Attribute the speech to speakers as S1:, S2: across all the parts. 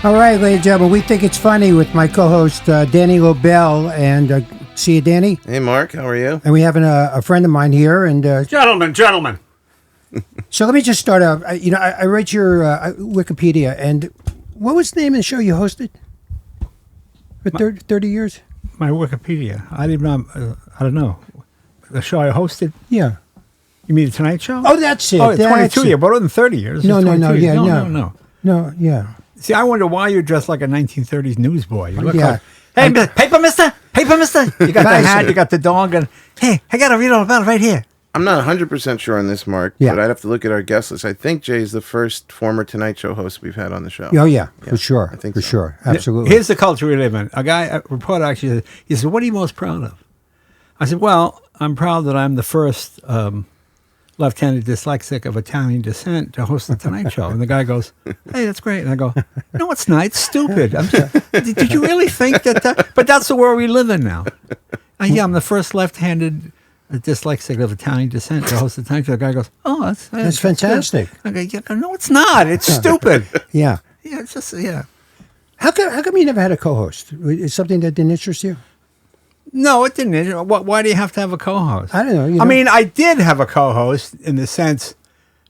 S1: All right, ladies and gentlemen, we think it's funny with my co-host Danny Labell, and see you, Danny.
S2: Hey, Mark, how are you?
S1: And we have a friend of mine here, and
S3: Gentlemen.
S1: So let me just start out. I read your Wikipedia, and what was the name of the show you hosted for 30 years?
S3: My Wikipedia. I don't know. The show I hosted?
S1: Yeah.
S3: You mean the Tonight Show?
S1: Oh, that's it.
S3: Oh, it's
S1: that's
S3: 22 years, but more than 30 years.
S1: No,
S3: It's
S1: no,
S3: 22 years.
S1: no. No, yeah.
S3: See, I wonder why you're dressed like a 1930s newsboy. You look
S1: Yeah.
S3: like, hey, paper mister! You got the hat, you got the dog, and hey, I got to read all about it right here.
S2: I'm not 100% sure on this, Mark,
S1: Yeah.
S2: but I'd have to look at our guest list. I think Jay's the first former Tonight Show host we've had on the show.
S1: Oh, yeah, for sure.
S2: I think
S1: for
S2: so.
S1: sure. Absolutely.
S3: Here's the culture we live in. A reporter actually said, he said, what are you most proud of? I said, well, I'm proud that I'm the first left-handed dyslexic of Italian descent to host the Tonight Show. And the guy goes, hey, that's great. And I go, no, it's not. It's stupid. Did you really think that? But that's the world we live in now. Yeah, I'm the first left-handed dyslexic of Italian descent to host the Tonight Show. The guy goes, oh,
S1: That's fantastic.
S3: Good. I go, yeah, no, it's not. It's stupid.
S1: Yeah.
S3: Yeah, it's just, yeah.
S1: How come you never had a co-host? Is something that didn't interest you?
S3: No, it didn't. Why do you have to have a co-host?
S1: I don't know.
S3: I mean, I did have a co-host in the sense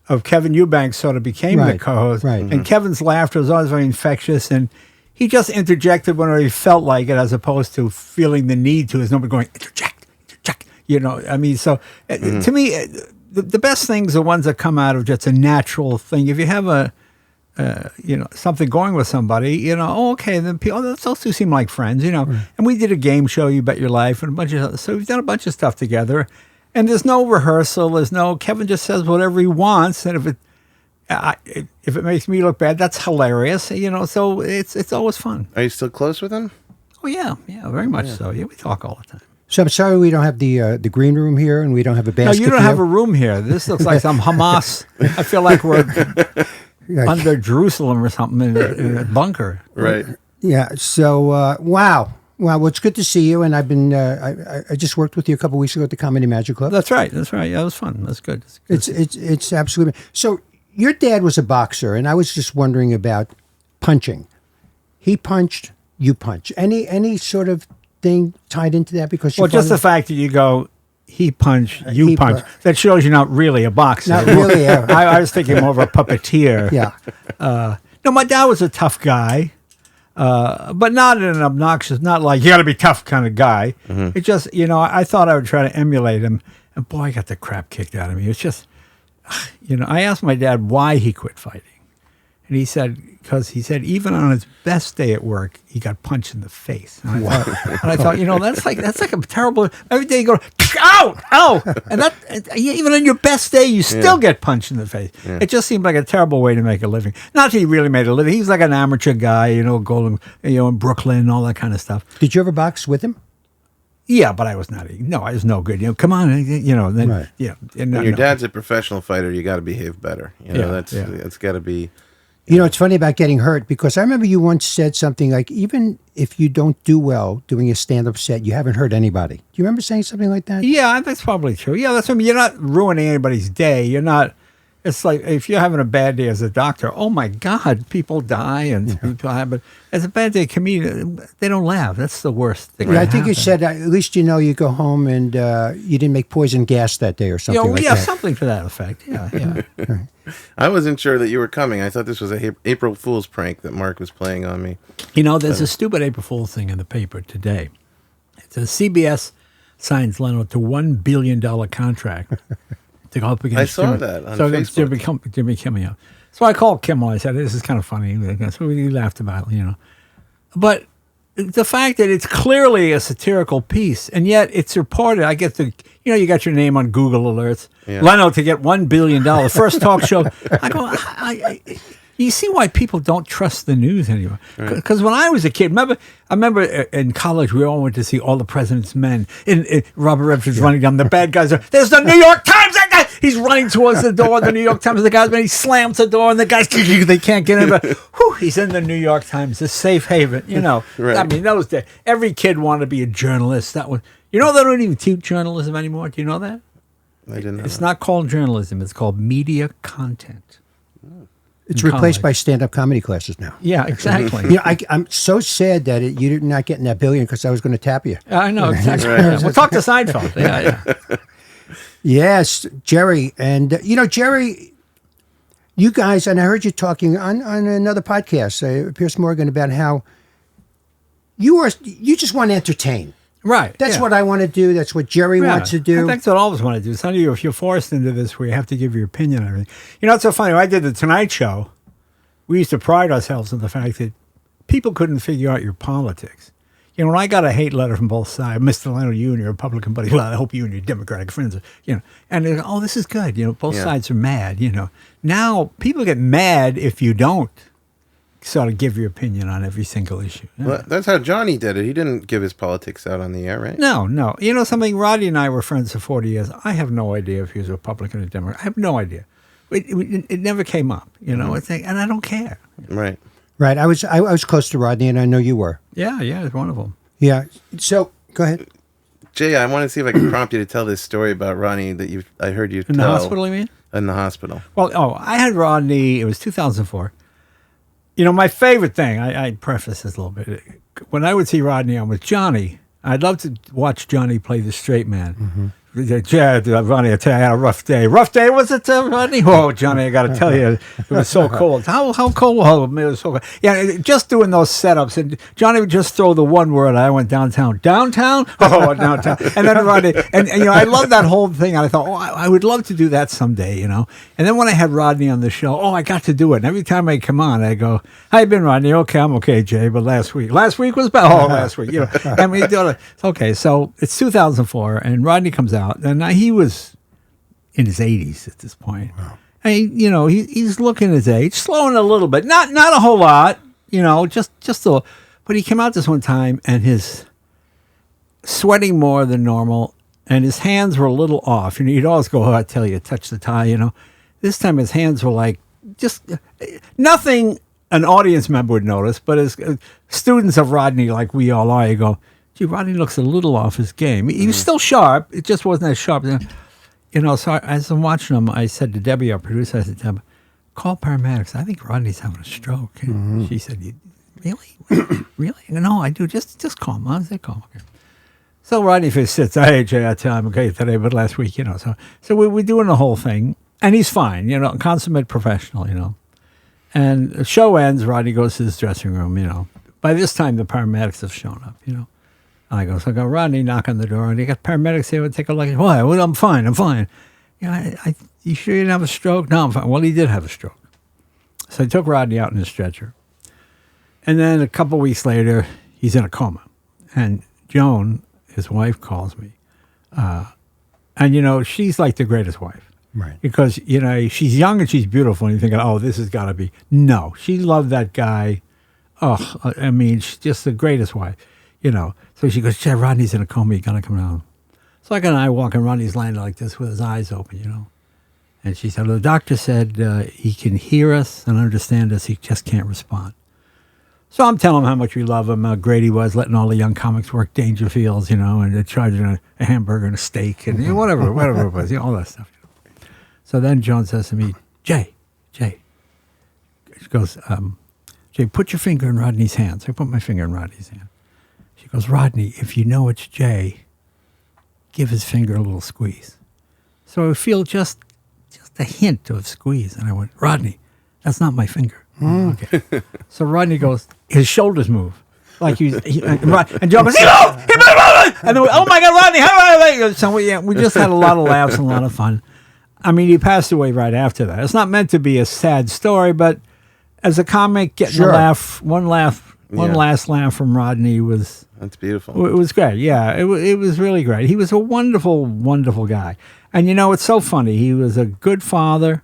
S3: of Kevin Eubanks sort of became the co-host.
S1: Right.
S3: And Kevin's laughter was always very infectious, and he just interjected whenever he felt like it, as opposed to feeling the need to. As nobody going, interject. You know, I mean, so to me, the best things are ones that come out of just a natural thing. If you have something going with somebody, okay, then people, those two seem like friends, And we did a game show, You Bet Your Life, and so we've done a bunch of stuff together. And there's no rehearsal. Kevin just says whatever he wants, and if it makes me look bad, that's hilarious. So it's always fun.
S2: Are you still close with him?
S3: Oh yeah, very much so. Yeah, we talk all the time.
S1: So I'm sorry we don't have the green room here, and we don't have a basket.
S3: No, you don't have a room here. This looks like some Hamas. I feel like we're under Jerusalem or something in a bunker.
S2: Right.
S1: Yeah. So wow. Well, it's good to see you. And I've been I just worked with you a couple of weeks ago at the Comedy Magic Club.
S3: That's right. Yeah, it was fun. That's good.
S1: It's absolutely. So your dad was a boxer, and I was just wondering about punching. He punched. You punch. Any sort of thing tied into that? Because
S3: just the fact that you go, he punched, you punch. That shows you're not really a boxer.
S1: Not really.
S3: I was thinking more of a puppeteer.
S1: Yeah.
S3: No, my dad was a tough guy, but not an obnoxious, not like you got to be tough kind of guy. Mm-hmm. It just, I thought I would try to emulate him, and boy, I got the crap kicked out of me. It's just, I asked my dad why he quit fighting, and he said, because he said even on his best day at work, he got punched in the face. And I thought, that's like a terrible. Every day you go, ow, and that even on your best day, you still get punched in the face. Yeah. It just seemed like a terrible way to make a living. Not that he really made a living. He was like an amateur guy, going, in Brooklyn and all that kind of stuff.
S1: Did you ever box with him?
S3: Yeah, but I was not. I was no good. Come on, Then,
S1: right.
S3: Yeah.
S2: When your dad's a professional fighter, you got to behave better. That's got to be.
S1: It's funny about getting hurt, because I remember you once said something like, even if you don't do well doing a stand-up set, you haven't hurt anybody. Do you remember saying something like that?
S3: Yeah, that's probably true. Yeah, that's what I mean. You're not ruining anybody's day. You're not. It's like if you're having a bad day as a doctor, oh my God, people die and people have. But as a bad day comedian, they don't laugh. That's the worst thing.
S1: Yeah, I think you said at least you go home and you didn't make poison gas that day or something like that.
S3: Something to that effect. Yeah.
S2: I wasn't sure that you were coming. I thought this was a April Fool's prank that Mark was playing on me.
S3: There's a stupid April Fool's thing in the paper today. It says CBS signs Leno to $1 billion contract to go up against
S2: I saw that on Facebook.
S3: Jimmy Kimmel. So I called Kimmel. I said, this is kind of funny. So we laughed about it, But the fact that it's clearly a satirical piece, and yet it's reported, I get you got your name on Google alerts. Yeah. Leno to get $1 billion, first talk show. I go, you see why people don't trust the news anymore? Because when I was a kid, I remember in college, we all went to see All the President's Men. And Robert Redford's running down. The bad guys are, there's the New York Times. That guy! He's running towards the door. The New York Times. The guys, he slams the door, and the guys, they can't get in. But he's in the New York Times, the safe haven. Right. I mean, those days, every kid wanted to be a journalist. That was, they don't even teach journalism anymore. Do you know that?
S2: I didn't know.
S3: It's not called journalism. It's called media content.
S1: It's
S3: in
S1: replaced by
S3: college.
S1: stand-up comedy classes now.
S3: Yeah, exactly.
S1: You know, I'm so sad that you're not getting that billion because I was going to tap you.
S3: I know exactly. Yeah. We'll talk to Seinfeld. Yeah.
S1: Yes, Jerry. And, Jerry, you guys, and I heard you talking on another podcast, Pierce Morgan, about how you just want to entertain.
S3: Right.
S1: That's
S3: yeah.
S1: what I want to do. That's what Jerry wants to do.
S3: That's what I always want to do. Some of you, if you're forced into this where you have to give your opinion on everything. You know, it's so funny. When I did the Tonight Show, we used to pride ourselves on the fact that people couldn't figure out your politics. You know, when I got a hate letter from both sides, Mr. Leno, you and your Republican buddy, well, I hope you and your Democratic friends are, and they go, oh, this is good. Both sides are mad, Now, people get mad if you don't sort of give your opinion on every single issue.
S2: Well, that's how Johnny did it. He didn't give his politics out on the air, right?
S3: No. You know something? Rodney and I were friends for 40 years. I have no idea if he was a Republican or Democrat. I have no idea. It never came up, It's like, and I don't care.
S2: Right.
S1: Right. I was close to Rodney, and I know you were.
S3: Yeah, it's wonderful.
S1: Yeah. So, go ahead.
S2: Jay, I want to see if I can prompt you to tell this story about Rodney that I heard you tell.
S3: In the hospital, you mean?
S2: In the hospital.
S3: Well, I had Rodney, it was 2004. My favorite thing, I preface this a little bit. When I would see Rodney on with Johnny, I'd love to watch Johnny play the straight man. Mm-hmm. Ronnie, I tell you, I had a rough day. Rough day, was it, Rodney? Oh, Johnny, I got to tell you, it was so cold. How cold? Oh, it was so cold. Yeah, just doing those setups. And Johnny would just throw the one word. I went downtown. Downtown? Oh, downtown. And then Rodney, and I love that whole thing. And I thought, I would love to do that someday, And then when I had Rodney on the show, I got to do it. And every time I come on, I go, how you been, Rodney? Okay, I'm okay, Jay, but last week was bad. Oh, last week, And we do it. Okay, so it's 2004, and Rodney comes out. And he was in his 80s at this point. Wow. And he's looking his age, slowing a little bit, not a whole lot, just a little. But he came out this one time, and his sweating more than normal, and his hands were a little off. He'd always go, I tell you, touch the tie. This time his hands were like just nothing an audience member would notice, but as students of Rodney, like we all are, you go, gee, Rodney looks a little off his game. He was still sharp. It just wasn't as sharp. So as I'm watching him, I said to Debbie, our producer, I said, Debbie, call paramedics. I think Rodney's having a stroke. And she said, really? Really? No, I do. Just call him. I said, call him. Okay. So Rodney first sits, hey, Jay, I tell him, okay, today, but last week, So we're doing the whole thing. And he's fine, consummate professional, And the show ends, Rodney goes to his dressing room, By this time, the paramedics have shown up, I go, Rodney, knock on the door, and you got paramedics here, take a look. Why? Well, I'm fine. You sure you didn't have a stroke? No, I'm fine. Well, he did have a stroke. So he took Rodney out in his stretcher. And then a couple weeks later, he's in a coma. And Joan, his wife, calls me. And, she's like the greatest wife.
S1: Right.
S3: Because, she's young and she's beautiful, and you're thinking, oh, this has got to be. No, she loved that guy. Oh, I mean, she's just the greatest wife, So she goes, Chad, Rodney's in a coma. You got to come down. So I and I walk, and Rodney's lying like this with his eyes open, And she said, well, the doctor said he can hear us and understand us. He just can't respond. So I'm telling him how much we love him, how great he was, letting all the young comics work Dangerfields, and they're charging a hamburger and a steak and whatever it was, all that stuff. So then Joan says to me, Jay. She goes, Jay, put your finger in Rodney's hand. So I put my finger in Rodney's hand. She goes, Rodney, if you know it's Jay, give his finger a little squeeze. So I feel just a hint of squeeze. And I went, Rodney, that's not my finger. Okay. So Rodney goes, his shoulders move. Like and Joe goes, he moved! And then, oh my God, Rodney, how do I? So we just had a lot of laughs and a lot of fun. I mean, he passed away right after that. It's not meant to be a sad story, but as a comic, getting a laugh, one last laugh from Rodney was...
S2: That's beautiful.
S3: It was great. Yeah, it was really great. He was a wonderful, wonderful guy. And it's so funny. He was a good father.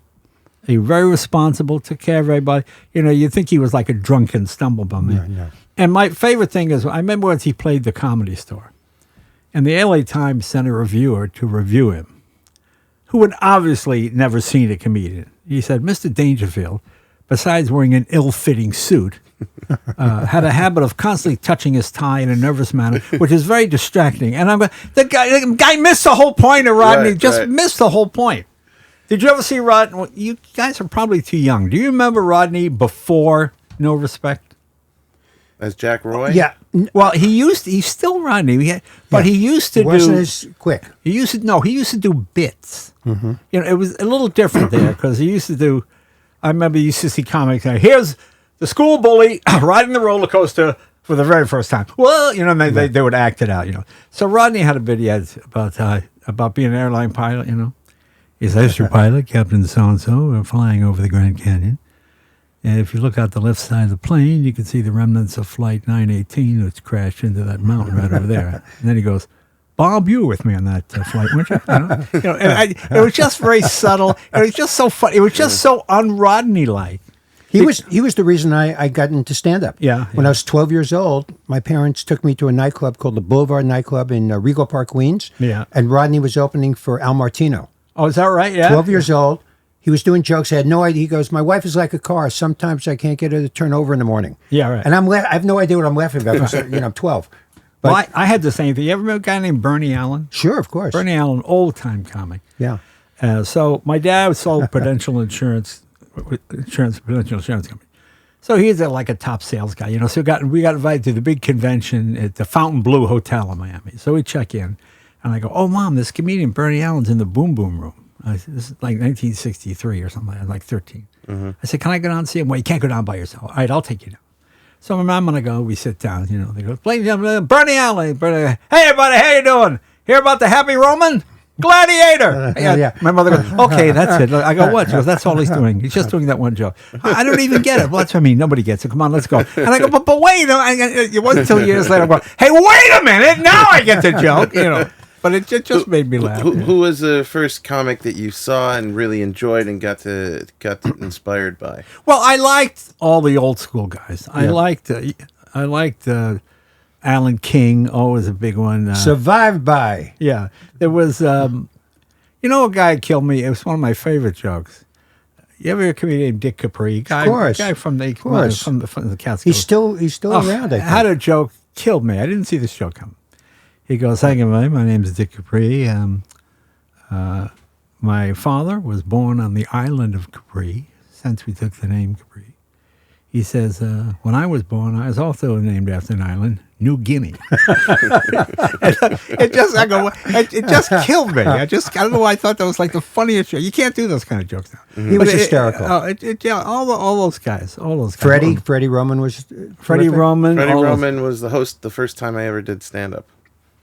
S3: He was very responsible, took care of everybody. You'd think he was like a drunken stumblebum.
S1: No.
S3: And my favorite thing is, I remember once he played the Comedy Store. And the LA Times sent a reviewer to review him, who had obviously never seen a comedian. He said, Mr. Dangerfield, besides wearing an ill-fitting suit, had a habit of constantly touching his tie in a nervous manner, which is very distracting. And I'm going, the guy missed the whole point of Rodney, missed the whole point. Did you ever see Rodney? Well, you guys are probably too young. Do you remember Rodney before No Respect?
S2: As Jack Roy?
S1: Yeah.
S3: Well, he's still Rodney, but he used to
S1: It wasn't as quick.
S3: He used to do bits. Mm-hmm. You know, it was a little different there because he used to do. I remember you used to see comics. Here's the school bully riding the roller coaster for the very first time. Well, you know, they would act it out. You know, so Rodney had a bit he had about being an airline pilot. You know, he's Mr. Pilot, Captain So and So, flying over the Grand Canyon. And if you look out the left side of the plane, you can see the remnants of Flight 918, which crashed into that mountain right over there. And then he goes, Bob, you were with me on that flight, weren't you? It was just very subtle. It was just so funny. It was just so un-Rodney-like.
S1: He was the reason I got into stand-up.
S3: Yeah.
S1: When I was 12 years old, my parents took me to a nightclub called the Boulevard Nightclub in Regal Park, Queens.
S3: Yeah.
S1: And Rodney was opening for Al Martino.
S3: Oh, is that right? Yeah.
S1: 12 years old. He was doing jokes. I had no idea. He goes, my wife is like a car. Sometimes I can't get her to turn over in the morning.
S3: Yeah, right.
S1: And I have no idea what I'm laughing about because I'm 12. But,
S3: Well, I had the same thing. You ever remember a guy named Bernie Allen?
S1: sure, of course.
S3: Bernie Allen, old-time comic.
S1: Yeah.
S3: So my dad sold Prudential Prudential Insurance Company. So he's like a top sales guy, you know. So we got invited to the big convention at the Fontainebleau Hotel in Miami. So we check in, and I go, "Oh, Mom, this comedian Bernie Allen's in the Boom Boom Room." This is like 1963 or something. I was like 13. Mm-hmm. I said, "Can I go down and see him?" Well, you can't go down by yourself. All right, I'll take you down. So my mom and I go. We sit down. You know, they go, "Ladies and gentlemen, Bernie Allen." Hey, everybody, how you doing? Hear about the Happy Roman? Gladiator.
S1: Yeah.
S3: My mother goes, okay, that's it. I go, what? She goes, that's all he's doing. He's just doing that one joke. I don't even get it. Well, that's what I mean. Nobody gets it. Come on, let's go. And I go, but wait. It wasn't until years later. I'm going, hey, wait a minute. Now I get the joke. You know. But it just made me laugh.
S2: Who was the first comic that you saw and really enjoyed and got inspired by?
S3: Well, I liked all the old school guys. I liked Alan King, always a big one.
S1: Survived by.
S3: Yeah. There was, a guy killed me. It was one of my favorite jokes. You ever hear a comedian named Dick Capri?
S1: Of course.
S3: Guy from the Catskills.
S1: He's still around, I think.
S3: Had a joke, killed me. I didn't see this joke come. He goes, "Thank you, my name is Dick Capri. My father was born on the island of Capri, since we took the name Capri. He says, when I was born, I was also named after an island, New Guinea." It just killed me. I don't know why I thought that was like the funniest joke. You can't do those kind of jokes now.
S1: Mm-hmm. He was hysterical.
S3: All those guys.
S1: Freddie Roman was
S3: Freddie Roman.
S2: Freddie Roman was the host the first time I ever did stand-up.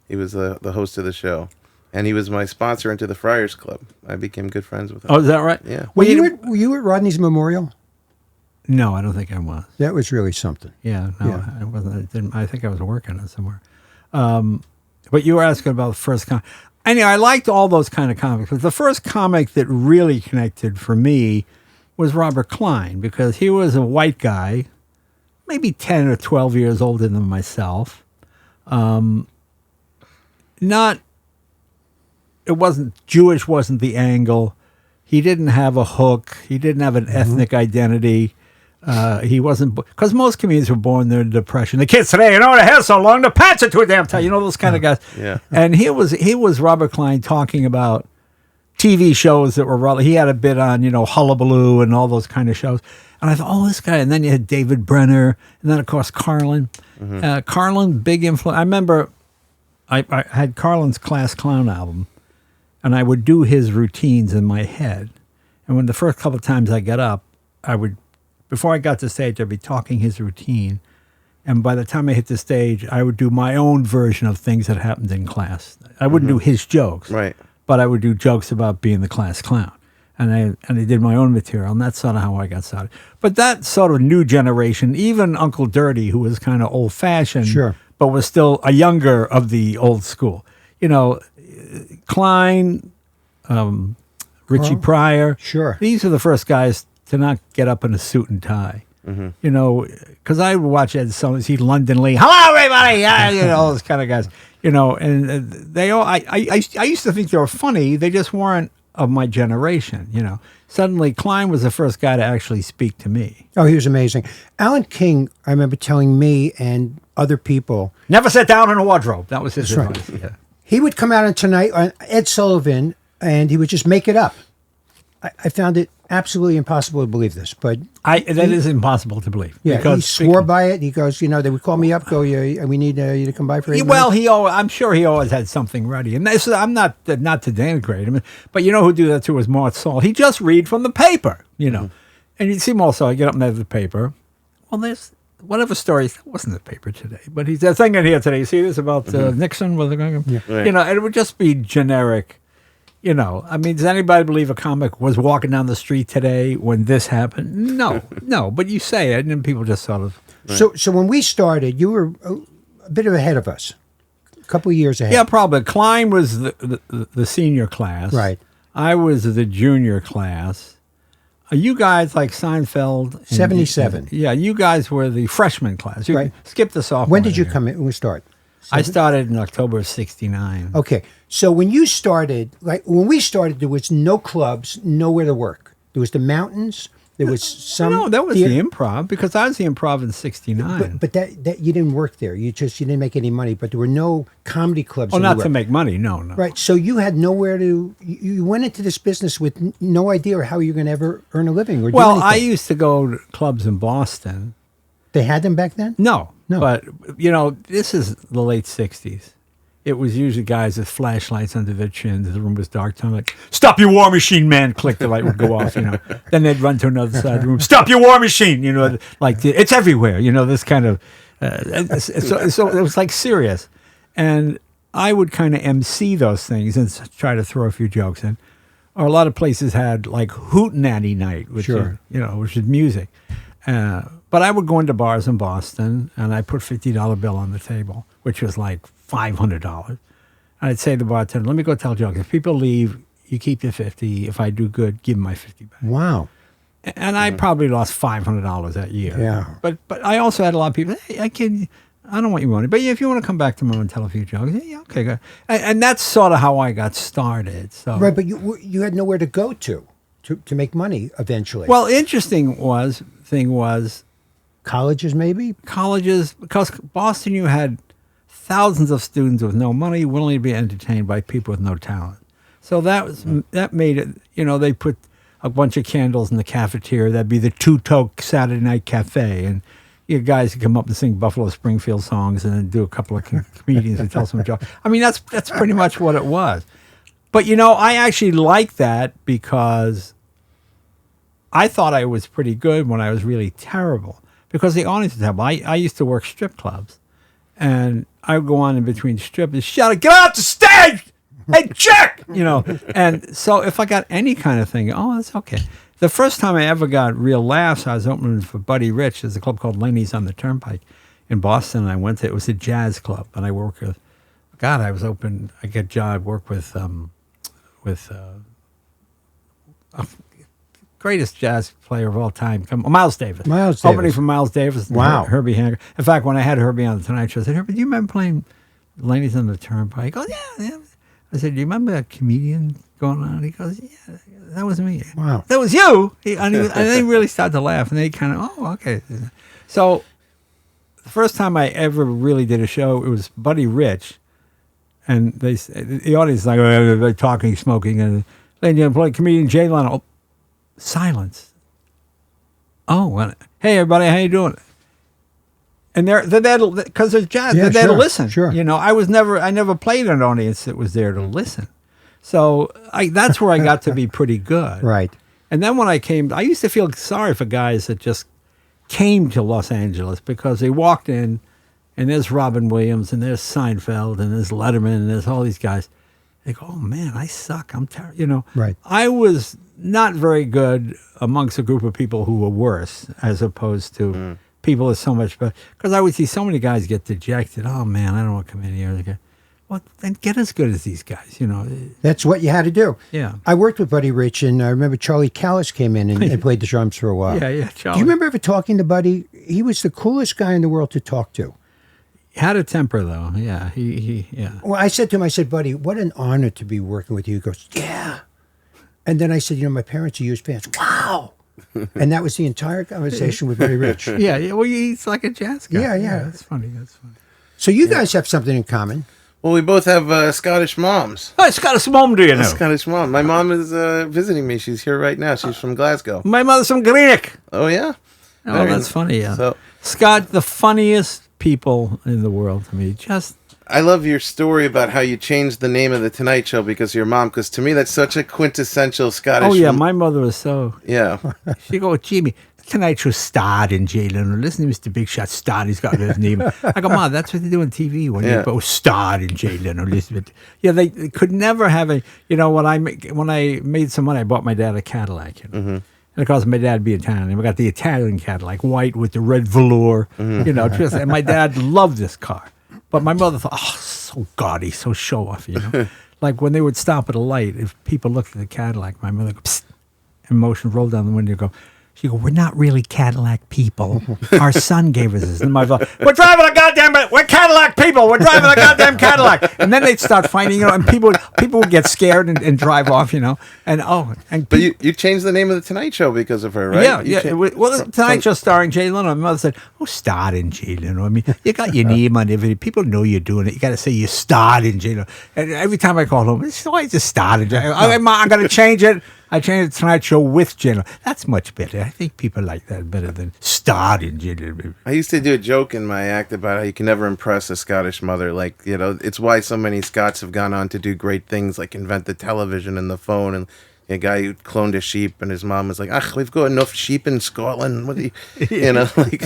S2: He was the host of the show. And he was my sponsor into the Friars Club. I became good friends with him.
S3: Oh, is that right?
S2: Yeah.
S1: Were you at Rodney's memorial?
S3: No, I don't think I was.
S1: That was really something.
S3: Yeah, no,
S1: Yeah.
S3: I wasn't. I think I was working it somewhere. But you were asking about the first comic. Anyway, I liked all those kind of comics. But the first comic that really connected for me was Robert Klein, because he was a white guy, maybe 10 or 12 years older than myself. It wasn't Jewish, wasn't the angle. He didn't have a hook. He didn't have an ethnic identity. He wasn't, because most comedians were born there in the Depression. The kids today, the hair's so long, the pants are too damn tight. Those kind of guys.
S2: Yeah.
S3: And he was Robert Klein talking about TV shows that were, he had a bit on, Hullabaloo and all those kind of shows. And I thought, oh, this guy. And then you had David Brenner. And then, of course, Carlin. Mm-hmm. Carlin, big influence. I remember I had Carlin's Class Clown album, and I would do his routines in my head. And when the first couple of times I got up, before I got to stage, I'd be talking his routine. And by the time I hit the stage, I would do my own version of things that happened in class. I wouldn't do his jokes,
S2: Right.
S3: but I would do jokes about being the class clown. And I did my own material, and that's sort of how I got started. But that sort of new generation, even Uncle Dirty, who was kind of old-fashioned,
S1: Sure,
S3: but was still a younger of the old school. Klein, Richie Pryor.
S1: Sure.
S3: These are the first guys to not get up in a suit and tie. Mm-hmm. Because I would watch Ed Sullivan, see London Lee, hello everybody, all those kind of guys. And they all. I used to think they were funny. They just weren't of my generation. Suddenly Klein was the first guy to actually speak to me.
S1: Oh, he was amazing. Alan King, I remember telling me and other people,
S3: Never sit down in a wardrobe. That was his advice. Yeah.
S1: he would come out on Tonight on Ed Sullivan, and he would just make it up. I found it absolutely impossible to believe this, but
S3: That is impossible to believe.
S1: yeah,
S3: because
S1: he swore by it. He goes, they would call me up, go, yeah, we need you to come by for 8
S3: Well,
S1: minutes.
S3: I'm sure he always had something ready, and this, I'm not to denigrate him, but you know who do that too is Mart Saul. He just read from the paper, and you see him also. I get up and there's the paper. Well, there's whatever story that wasn't the paper today, but he's that thing in here today. You see this about Nixon? Was it going?
S1: Yeah.
S2: Right.
S3: And it would just be generic. I mean, does anybody believe a comic was walking down the street today when this happened? No, no. But you say it, and then people just sort of.
S1: So when we started, you were a bit ahead of us, a couple of years ahead.
S3: Yeah, probably. Klein was the senior class.
S1: Right.
S3: I was the junior class. You guys like Seinfeld. and-
S1: 77.
S3: Yeah, you guys were the freshman class. You
S1: Right.
S3: skip the sophomore.
S1: When did you
S3: year.
S1: come in? When we start?
S3: I started in October of '69.
S1: Okay, so when you started, when we started, there was no clubs, nowhere to work. There was the mountains. There was some.
S3: No, that was
S1: theater-
S3: the improv because I was the improv in '69.
S1: But that you didn't work there. You didn't make any money. But there were no comedy clubs.
S3: Oh, not
S1: anywhere.
S3: to make money. No.
S1: Right. So you had nowhere to. You went into this business with no idea how you're going to ever earn a living or do
S3: Well, I
S1: anything.
S3: used to go to clubs in Boston.
S1: They had them back then.
S3: No.
S1: No.
S3: But, this is the late 60s. It was usually guys with flashlights under their chins. The room was dark. Time like, stop your war machine, man. Click, the light would go off, Then they'd run to another side of the room. Stop your war machine, it's everywhere, this kind of. So it was like serious. And I would kind of MC those things and try to throw a few jokes in. Or a lot of places had like Hootenanny Night, which
S1: Sure.
S3: which is music. But I would go into bars in Boston, and I put $50 bill on the table, which was like $500. And I'd say to the bartender, "Let me go tell jokes. If people leave, you keep your 50. If I do good, give them my 50 back."
S1: Wow.
S3: And I probably lost $500 that year.
S1: Yeah.
S3: But I also had a lot of people. Hey, I don't want your money, but if you want to come back tomorrow and tell a few jokes, yeah, okay, good. And that's sort of how I got started. So
S1: Right, but you had nowhere to go to make money eventually.
S3: well, interesting thing was.
S1: Colleges maybe.
S3: Colleges, because Boston, you had thousands of students with no money willing to be entertained by people with no talent. So that made it, they put a bunch of candles in the cafeteria. That'd be the Two-Toke Saturday Night Cafe. And you had guys who come up and sing Buffalo Springfield songs and then do a couple of comedians and tell some jokes. I mean, that's pretty much what it was. But, I actually liked that because I thought I was pretty good when I was really terrible. Because the audience was terrible. I used to work strip clubs. And I would go on in between strips and shout, "Get out the stage! Hey, check!" And so if I got any kind of thing, oh, that's okay. The first time I ever got real laughs, I was opening for Buddy Rich. There's a club called Lenny's on the Turnpike in Boston. And I went to it. It was a jazz club. And I worked with, I was open. I got a job, work with greatest jazz player of all time, Miles Davis.
S1: Miles
S3: Opening
S1: Davis.
S3: for Miles Davis. And
S1: Wow.
S3: Herbie Hancock. In fact, when I had Herbie on the Tonight Show, I said, "Herbie, do you remember playing Lenny's on the Turnpike?" He goes, yeah. I said, "Do you remember a comedian going on?" He goes, "Yeah, that was me."
S1: Wow.
S3: "That was you?" And they really started to laugh, and they kind of, "Oh, okay." So the first time I ever really did a show, it was Buddy Rich, and the audience is like, they're talking, smoking, and lady play comedian Jay Leno. Oh, silence. Oh, and, "Hey everybody, how you doing?" And they're there because there's jazz.
S1: Yeah,
S3: they're there to
S1: sure,
S3: listen.
S1: sure.
S3: I never played an audience that was there to listen. So that's where I got to be pretty good.
S1: Right.
S3: And then when I came, I used to feel sorry for guys that just came to Los Angeles because they walked in, and there's Robin Williams, and there's Seinfeld, and there's Letterman, and there's all these guys. They go, "Oh man, I suck. I'm terrible."
S1: Right.
S3: I was not very good amongst a group of people who were worse, as opposed to people are so much better. Because I would see so many guys get dejected. "Oh man, I don't want to come in here." Well, then get as good as these guys.
S1: That's what you had to do.
S3: Yeah.
S1: I worked with Buddy Rich, and I remember Charlie Callis came in and played the drums for a while.
S3: Yeah,
S1: Do
S3: Charlie.
S1: you remember ever talking to Buddy? He was the coolest guy in the world to talk to.
S3: Had a temper though. Yeah, yeah.
S1: Well, I said to him, "Buddy, what an honor to be working with you." He goes, "Yeah." And then I said, "My parents are huge fans." Wow. And that was the entire conversation with Buddy Rich.
S3: Yeah. Well, he's like a jazz guy.
S1: Yeah.
S3: That's funny.
S1: So you guys have something in common.
S2: Well, we both have Scottish moms.
S3: Oh, Scottish mom, do you know?
S2: Scottish mom. My mom is visiting me. She's here right now. She's from Glasgow.
S3: My mother's from Greenock.
S2: Oh, yeah?
S3: Oh,
S2: Very
S3: that's
S2: n-
S3: funny, yeah.
S2: So,
S3: Scott, the funniest people in the world to me. Just,
S2: I love your story about how you changed the name of the Tonight Show because of your mom, because to me that's such a quintessential Scottish...
S3: oh, yeah, my mother was so...
S2: Yeah.
S3: She go, Jimmy, Tonight Show starred in Jay Leno. Listen to Mr. Big Shot starred. He's got his name. I go, Mom, that's what they do on TV when
S2: Yeah.
S3: you go starred in Jay Leno. Listen, yeah, they could never have a. You know, when I made some money, I bought my dad a Cadillac. You know? And of course, my dad be Italian. And we got the Italian Cadillac, white with the red velour. You know, and my dad loved this car, but my mother thought, oh, so gaudy, so show off. You know, like when they would stop at a light, if people looked at the Cadillac, my mother go, psst, and motion rolled down the window, go. She go, we're not really Cadillac people. Our son gave us this. And my father, we're driving we're Cadillac people. We're driving a goddamn Cadillac. And then they'd start fighting, you know, and people would get scared and drive off, you know.
S2: But you changed the name of the Tonight Show because of her, right?
S3: Yeah,
S2: You
S3: yeah. Well, Tonight Show starring Jay Leno. My mother said, "Oh, starred in Jay Leno." I mean, you got your name on everything. People know you're doing it. You got to say you starred in Jay Leno. And every time I call home, why is it starred in Jay Leno? Okay, Ma, I'm going to change it. I changed the Tonight Show with Jay Leno. That's much better. I think people like that better than starred in Jay Leno.
S2: I used to do a joke in my act about how you can never impress a Scottish mother. Like, you know, it's why so many Scots have gone on to do great things, like invent the television and the phone. And a guy who cloned a sheep, and his mom was like, "Ah, we've got enough sheep in Scotland." What do you know? Like,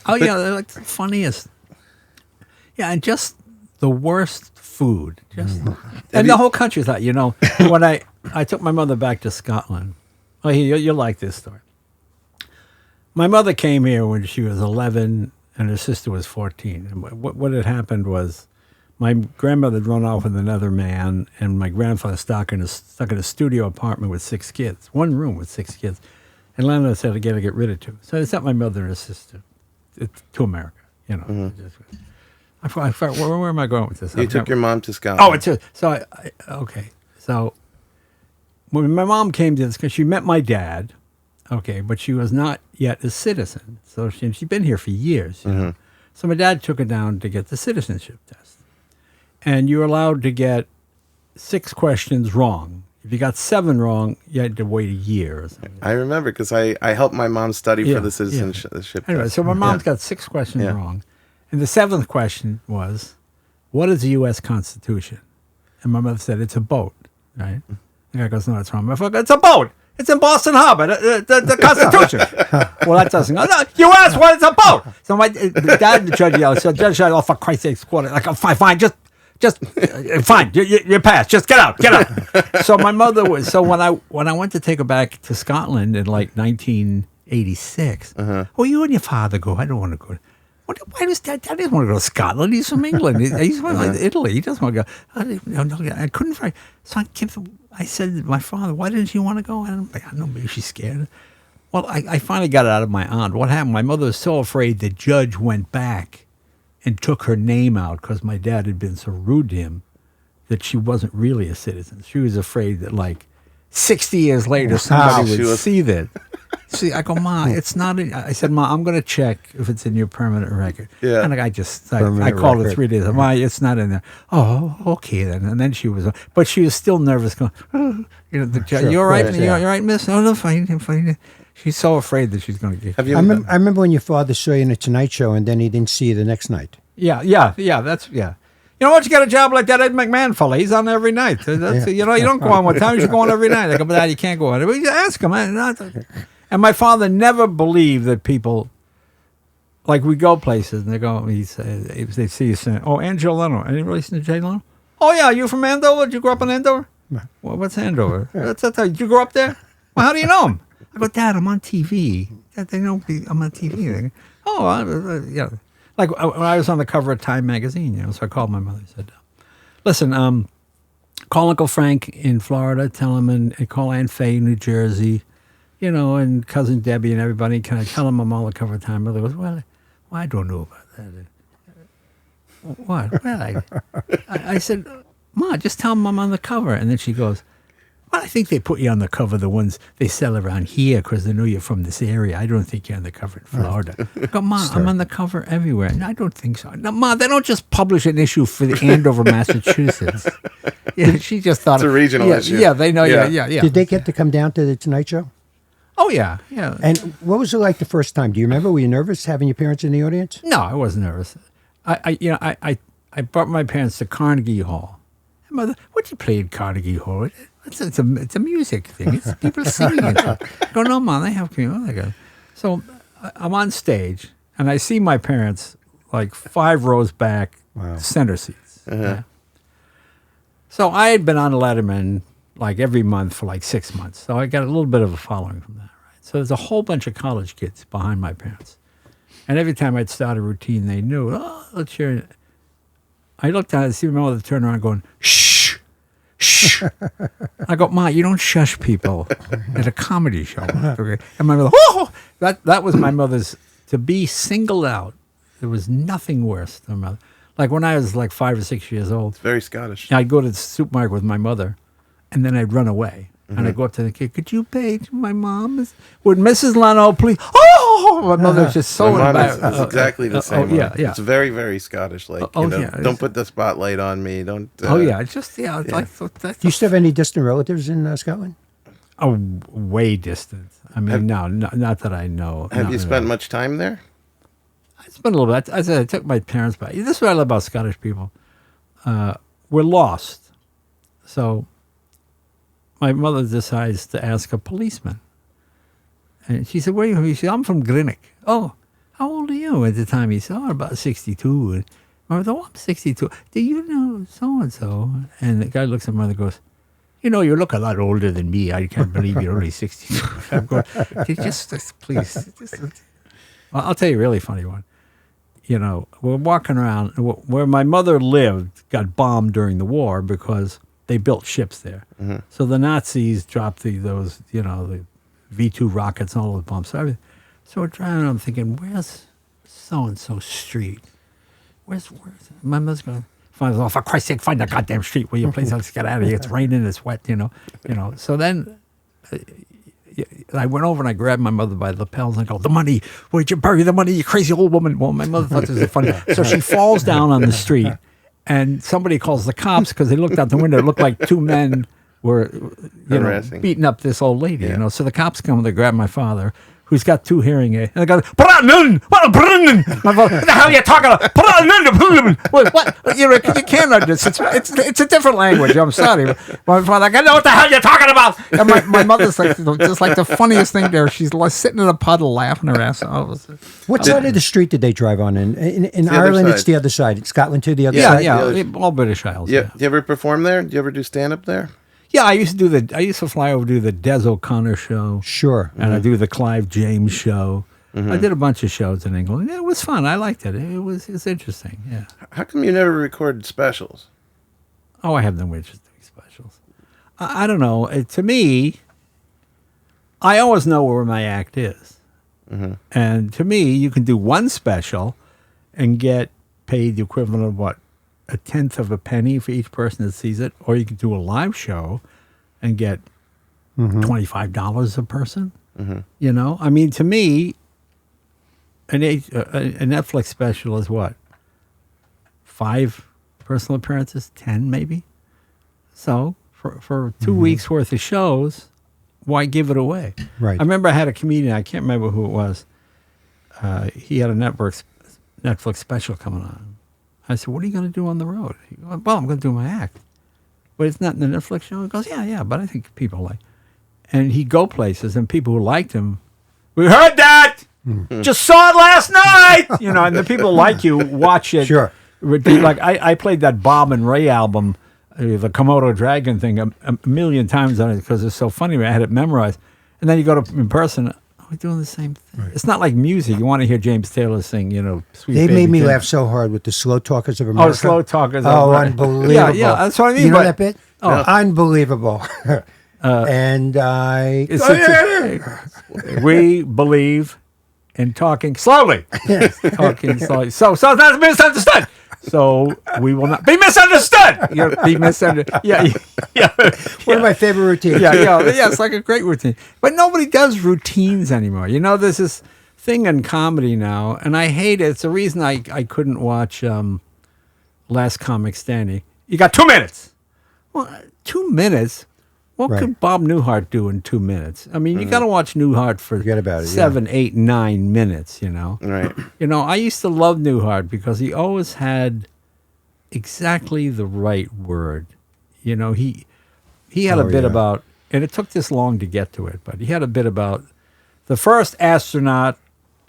S3: Oh yeah, they're like the funniest. Yeah, and just the worst food. Just and the whole country thought, you know, when I took my mother back to Scotland. Oh, you'll like this story. My mother came here when she was 11 and her sister was 14. And what had happened was my grandmother had run off with another man, and my grandfather stuck in a studio apartment with 6 kids, one room with 6 kids. And landlord said, I got to get rid of 2. So I sent my mother and her sister to America, you know. I forgot, where am I going with this?
S2: you took your mom to Scotland.
S3: Oh, it's okay. So when my mom came to this, because she met my dad, okay, but she was not yet a citizen. So she'd been here for years. You know? So my dad took her down to get the citizenship test. And you're allowed to get 6 questions wrong. If you got 7 wrong, you had to wait a year or something.
S2: I remember because I helped my mom study for the citizenship
S3: Anyway,
S2: test.
S3: so my mom's got 6 questions wrong. And the 7th question was, what is the U.S. Constitution? And my mother said, it's a boat, right? The guy goes, no, it's wrong. Motherfucker, it's a boat. It's in Boston Harbor, the Constitution. Well, that doesn't go. No, you asked what it's a boat. So my dad and the judge yelled, so judge said, oh, for Christ's sake, quarter. Like, oh, fine, just fine, you're passed. Just get out. So my mother was, so when I went to take her back to Scotland in like 1986, oh, you and your father go. I don't want to go. Why does Dad doesn't want to go to Scotland? He's from England. He's from Italy. He doesn't want to go. I couldn't find. So I said to my father, why didn't you want to go? I don't know. Maybe she's scared. Well, I finally got it out of my aunt. What happened? My mother was so afraid the judge went back and took her name out because my dad had been so rude to him that she wasn't really a citizen. She was afraid that like 60 years later somebody would see that. See, I go, Ma, it's not. I said, Ma, I'm going to check if it's in your permanent record.
S2: Yeah.
S3: And I called her 3 days. Ma, it's not in there. Oh, okay then. And then she was, but she was still nervous. Going, oh, you know, the judge, you all right? You all right, Miss? Oh, no, fine. She's so afraid that she's going to get.
S1: I remember when your father saw you in a Tonight Show, and then he didn't see you the next night.
S3: Yeah. You know what? You got a job like that Ed McMahon fella. He's on every night. That's, you know, you don't go on one time. You should go on every night. I go, but Dad, you can't go on. But you ask him. And my father never believed that people, like we go places and they go, they see you saying, oh, and Jay Leno. Any relation to Jay Leno? Oh, yeah, you from Andover? Did you grow up in Andover? Well, what's Andover? Did you grow up there? Well, how do you know him? I go, Dad, I'm on TV. They know I'm on TV. Oh, yeah. Like when I was on the cover of Time magazine, you know, so I called my mother and said, listen, call Uncle Frank in Florida, tell him, and call Aunt Faye in New Jersey, you know, and Cousin Debbie and everybody. Can I tell him I'm on the cover of Time? Mother goes, well, I don't know about that. What? Well, I said, Ma, just tell him I'm on the cover. And then she goes, Well, I think they put you on the cover, the ones they sell around here, because they know you're from this area. I don't think you're on the cover in Florida. I go, Ma, I'm on the cover everywhere. No, I don't think so. No, Ma, they don't just publish an issue for the Andover, Massachusetts. Yeah, she just thought
S2: It's a regional issue.
S3: Yeah, they know.
S2: Yeah.
S3: Yeah.
S1: Did they get to come down to the Tonight Show?
S3: Oh, yeah.
S1: And what was it like the first time? Do you remember? Were you nervous having your parents in the audience?
S3: No, I wasn't nervous. I brought my parents to Carnegie Hall. Mother, what you play at Carnegie Hall? It's a music thing. It's people singing and stuff. I go, no, Mom, they have community. So I'm on stage, and I see my parents like 5 rows back, center seats. Yeah. So I had been on Letterman like every month for like 6 months. So I got a little bit of a following from that. Right? So there's a whole bunch of college kids behind my parents. And every time I'd start a routine, they knew, let's hear it. I looked at it, see my mother turn around going, shh. I go, Ma, you don't shush people at a comedy show. Okay. And my mother, that was my mother's, to be singled out. There was nothing worse than my mother. Like when I was like 5 or 6 years old.
S2: It's very Scottish.
S3: I'd go to the supermarket with my mother, and then I'd run away. And I'd go up to the kid, could you pay to my mom? Would Mrs. Leno please? Oh, my mother's just so
S2: My mom
S3: embarrassed.
S2: is exactly the same.
S3: Yeah.
S2: It's very, very Scottish. Like, don't put the spotlight on me. Don't.
S3: It's just, like that's.
S1: Do you still have any distant relatives in Scotland?
S3: Oh, way distant. I mean, not that I know.
S2: Have you spent much time there?
S3: I spent a little bit. I said I took my parents back. This is what I love about Scottish people. We're lost. So my mother decides to ask a policeman. And she said, where are you from? He said, I'm from Greenock. Oh, how old are you? At the time, he said, about 62. And my mother, I'm 62. Do you know so-and-so? And the guy looks at my mother and goes, you look a lot older than me. I can't believe you're only 62. I'm going, please. Well, I'll tell you a really funny one. We're walking around. Where my mother lived got bombed during the war because they built ships there. Mm-hmm. So the Nazis dropped the V-2 rockets and all those bombs. So we're driving around thinking, where's so-and-so street? Where's my mother's going, for Christ's sake, find the goddamn street where your place. Let's get out of here. It's raining, it's wet, So then I went over and I grabbed my mother by the lapels and I go, the money, where'd you bury the money, you crazy old woman? Well, my mother thought this was funny. So she falls down on the street and somebody calls the cops because they looked out the window. It looked like 2 men were, beating up this old lady, So the cops come and they grab my father, who's got 2 hearing aids, and they go, my father, what the hell are you talking about? What? You can't understand. It's a different language. I'm sorry. My father, I know what the hell you're talking about. And my mother's like, just like the funniest thing there. She's sitting in a puddle laughing her ass off.
S1: What side of the street did they drive on? In Ireland, it's the other side. In Scotland, too, the other side?
S3: Yeah, all British Isles.
S2: Yeah. Do you ever perform there? Do you ever do stand-up there?
S3: Yeah, I used to fly over to do the Des O'Connor show.
S1: Sure.
S3: And I do the Clive James show. Mm-hmm. I did a bunch of shows in England. It was fun. I liked it. It's interesting. Yeah.
S2: How come you never recorded specials?
S3: Oh, I have no interest in specials. I don't know. To me, I always know where my act is. Mm-hmm. And to me, you can do one special and get paid the equivalent of what? 1/10 of a penny for each person that sees it, or you could do a live show and get $25 a person. Mm-hmm. I mean, to me, a Netflix special is what? 5 personal appearances, 10 maybe. So for 2 weeks worth of shows, why give it away?
S1: Right.
S3: I remember I had a comedian. I can't remember who it was. He had a Netflix special coming on. I said, what are you going to do on the road? He goes, well, I'm going to do my act. But it's not in the Netflix show? He goes, yeah, but I think people like. And he'd go places, and people who liked him, we heard that! Just saw it last night! And the people like you watch it.
S1: Sure.
S3: Like, I played that Bob and Ray album, the Komodo Dragon thing, a million times on it because it's so funny. I had it memorized. And then you go to in person, we're doing the same thing. Right. It's not like music. You want to hear James Taylor sing, Sweet
S1: They
S3: Baby
S1: made me
S3: Jane.
S1: laugh so hard with the Slow Talkers of America.
S3: Oh, Slow Talkers.
S1: Oh, unbelievable.
S3: Yeah, that's what I mean.
S1: You know that bit? Oh, unbelievable. And
S3: we believe in talking slowly. Talking slowly. So that's misunderstood. So we will not be misunderstood. Be misunderstood. Yeah.
S1: One of my favorite routines.
S3: Yeah. It's like a great routine. But nobody does routines anymore. There's this thing in comedy now, and I hate it. It's the reason I couldn't watch Last Comic Standing. You got 2 minutes. Well, 2 minutes? What could Bob Newhart do in 2 minutes? I mean, you got to watch Newhart for
S1: Forget about it,
S3: 7, 8, 9 minutes,
S2: Right.
S3: I used to love Newhart because he always had exactly the right word. He had a bit about, and it took this long to get to it, but he had a bit about the first astronaut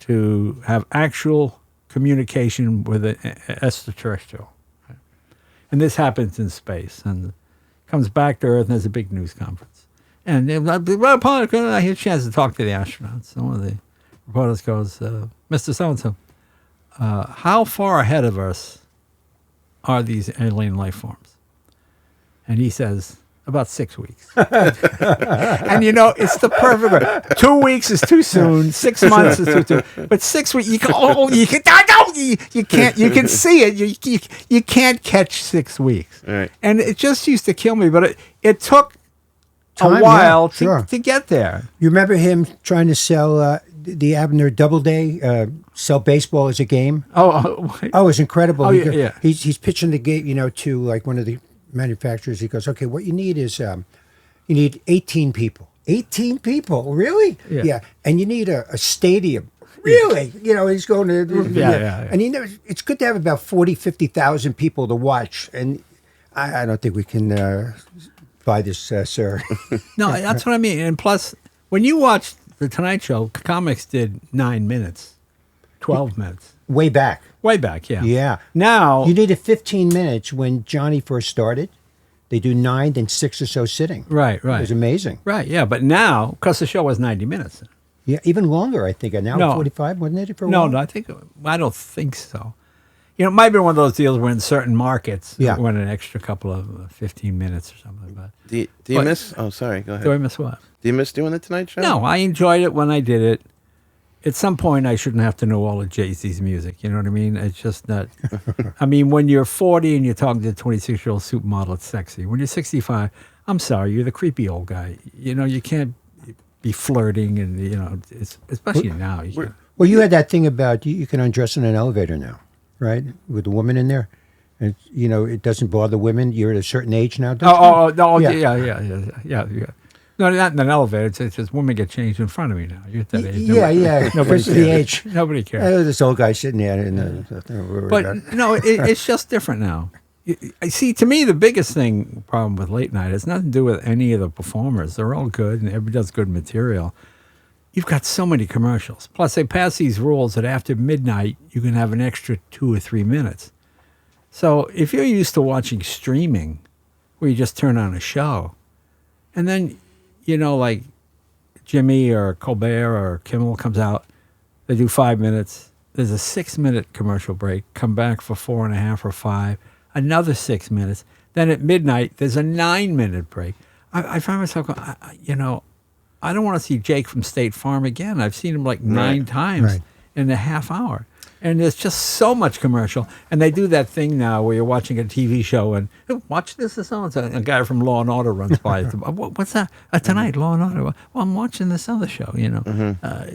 S3: to have actual communication with an extraterrestrial. And this happens in space. And comes back to Earth, and there's a big news conference. And I had a chance to talk to the astronauts. And one of the reporters goes, Mr. So-and-so, how far ahead of us are these alien life forms? And he says, about 6 weeks. And it's the perfect word. 2 weeks is too soon. 6 months is too soon. But 6 weeks, you can't. You can see it. You can't catch 6 weeks.
S2: Right.
S3: And it just used to kill me. But it took
S1: Time,
S3: a while
S1: sure.
S3: to get there.
S1: You remember him trying to sell the Abner Doubleday, sell baseball as a game?
S3: Oh,
S1: Oh, it was incredible.
S3: Oh, yeah.
S1: He's pitching the game, to like one of the manufacturers. He goes, okay, what you need is you need 18 people. 18 people, really?
S3: Yeah.
S1: And you need a stadium. Really? He's going to...
S3: Yeah.
S1: And it's good to have about 40, 50,000 people to watch. And I don't think we can buy this, sir.
S3: No, that's what I mean. And plus, when you watch The Tonight Show, comics did 9 minutes, 12 minutes.
S1: Way back.
S3: Way back, yeah.
S1: Yeah.
S3: Now...
S1: You needed 15 minutes when Johnny first started. They do 9, then 6 or so sitting.
S3: Right.
S1: It was amazing.
S3: Right, yeah. But now, because the show was 90 minutes.
S1: Yeah, even longer, I think. And now
S3: No.
S1: 45, wasn't it? For a
S3: No,
S1: while?
S3: I don't think so. It might be one of those deals where in certain markets,
S1: Yeah.
S3: it went an extra couple of 15 minutes or something. But
S2: Do you
S3: But-
S2: miss? Oh, sorry. Go ahead.
S3: do I miss what?
S2: Do you miss doing the Tonight Show?
S3: No, I enjoyed it when I did it. At some point, I shouldn't have to know all of Jay-Z's music. You know what I mean? It's just not. I mean, when you're 40 and you're talking to a 26-year-old supermodel, it's sexy. When you're 65, I'm sorry, you're the creepy old guy. You can't be flirting, and it's especially now. You can't.
S1: Well, you had that thing about you can undress in an elevator now, right? With a woman in there. And, it doesn't bother women. You're at a certain age now, don't you?
S3: No,
S1: Yeah.
S3: yeah. No, not in an elevator. It's just women get changed in front of me now. You're at that age.
S1: Yeah.
S3: Nobody
S1: Because of the
S3: cares.
S1: age.
S3: Nobody cares.
S1: This old guy sitting there.
S3: But no, it's just different now. I see, to me, the biggest problem with late night has nothing to do with any of the performers. They're all good, and everybody does good material. You've got so many commercials. Plus, they pass these rules that after midnight, you can have an extra 2 or 3 minutes. So if you're used to watching streaming, where you just turn on a show, and then, like Jimmy or Colbert or Kimmel comes out, they do 5 minutes. There's a 6-minute commercial break. Come back for 4.5 or 5. Another 6 minutes. Then at midnight, there's a 9-minute break. I find myself going, I don't want to see Jake from State Farm again. I've seen him like 9 times in a half hour. And there's just so much commercial. And they do that thing now where you're watching a TV show and watch this or so-and-so. A guy from Law and Order runs by. What's that? Tonight, Law and Order. Well, I'm watching this other show,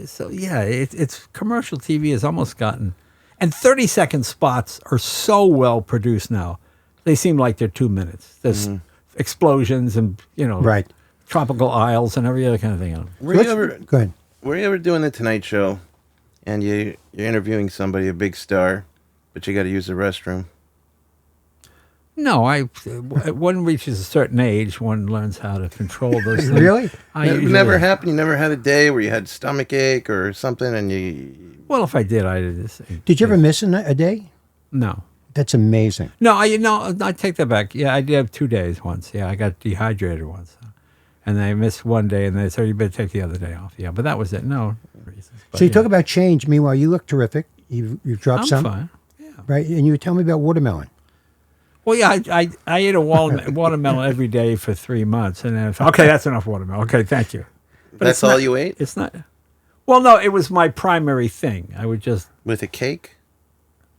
S3: So, yeah, it's commercial TV has almost gotten... And 30-second spots are so well produced now. They seem like they're 2 minutes. There's explosions and, tropical isles and every other kind of thing.
S1: Go ahead.
S2: Were you ever doing the Tonight Show, and you're interviewing somebody, a big star, but you got to use the restroom?
S3: No, one reaches a certain age, one learns how to control those things.
S1: Really?
S2: It never happened. You never had a day where you had stomach ache or something, and you...
S3: Well, if I did, I did this.
S1: Did you ever miss a day?
S3: No.
S1: That's amazing.
S3: No, I take that back. Yeah, I did have 2 days once. Yeah, I got dehydrated once. And I missed one day, and they said, you better take the other day off. Yeah, but that was it. No reasons. But,
S1: So you talk about change. Meanwhile, you look terrific. You've dropped
S3: I'm
S1: some.
S3: fine. Yeah.
S1: Right? And you were telling me about watermelon.
S3: Well, yeah, I ate a watermelon every day for 3 months. And then I thought, okay, that's enough watermelon. Okay, thank you. But
S2: That's all you ate?
S3: It's not. Well, no, it was my primary thing. I would just...
S2: With a cake?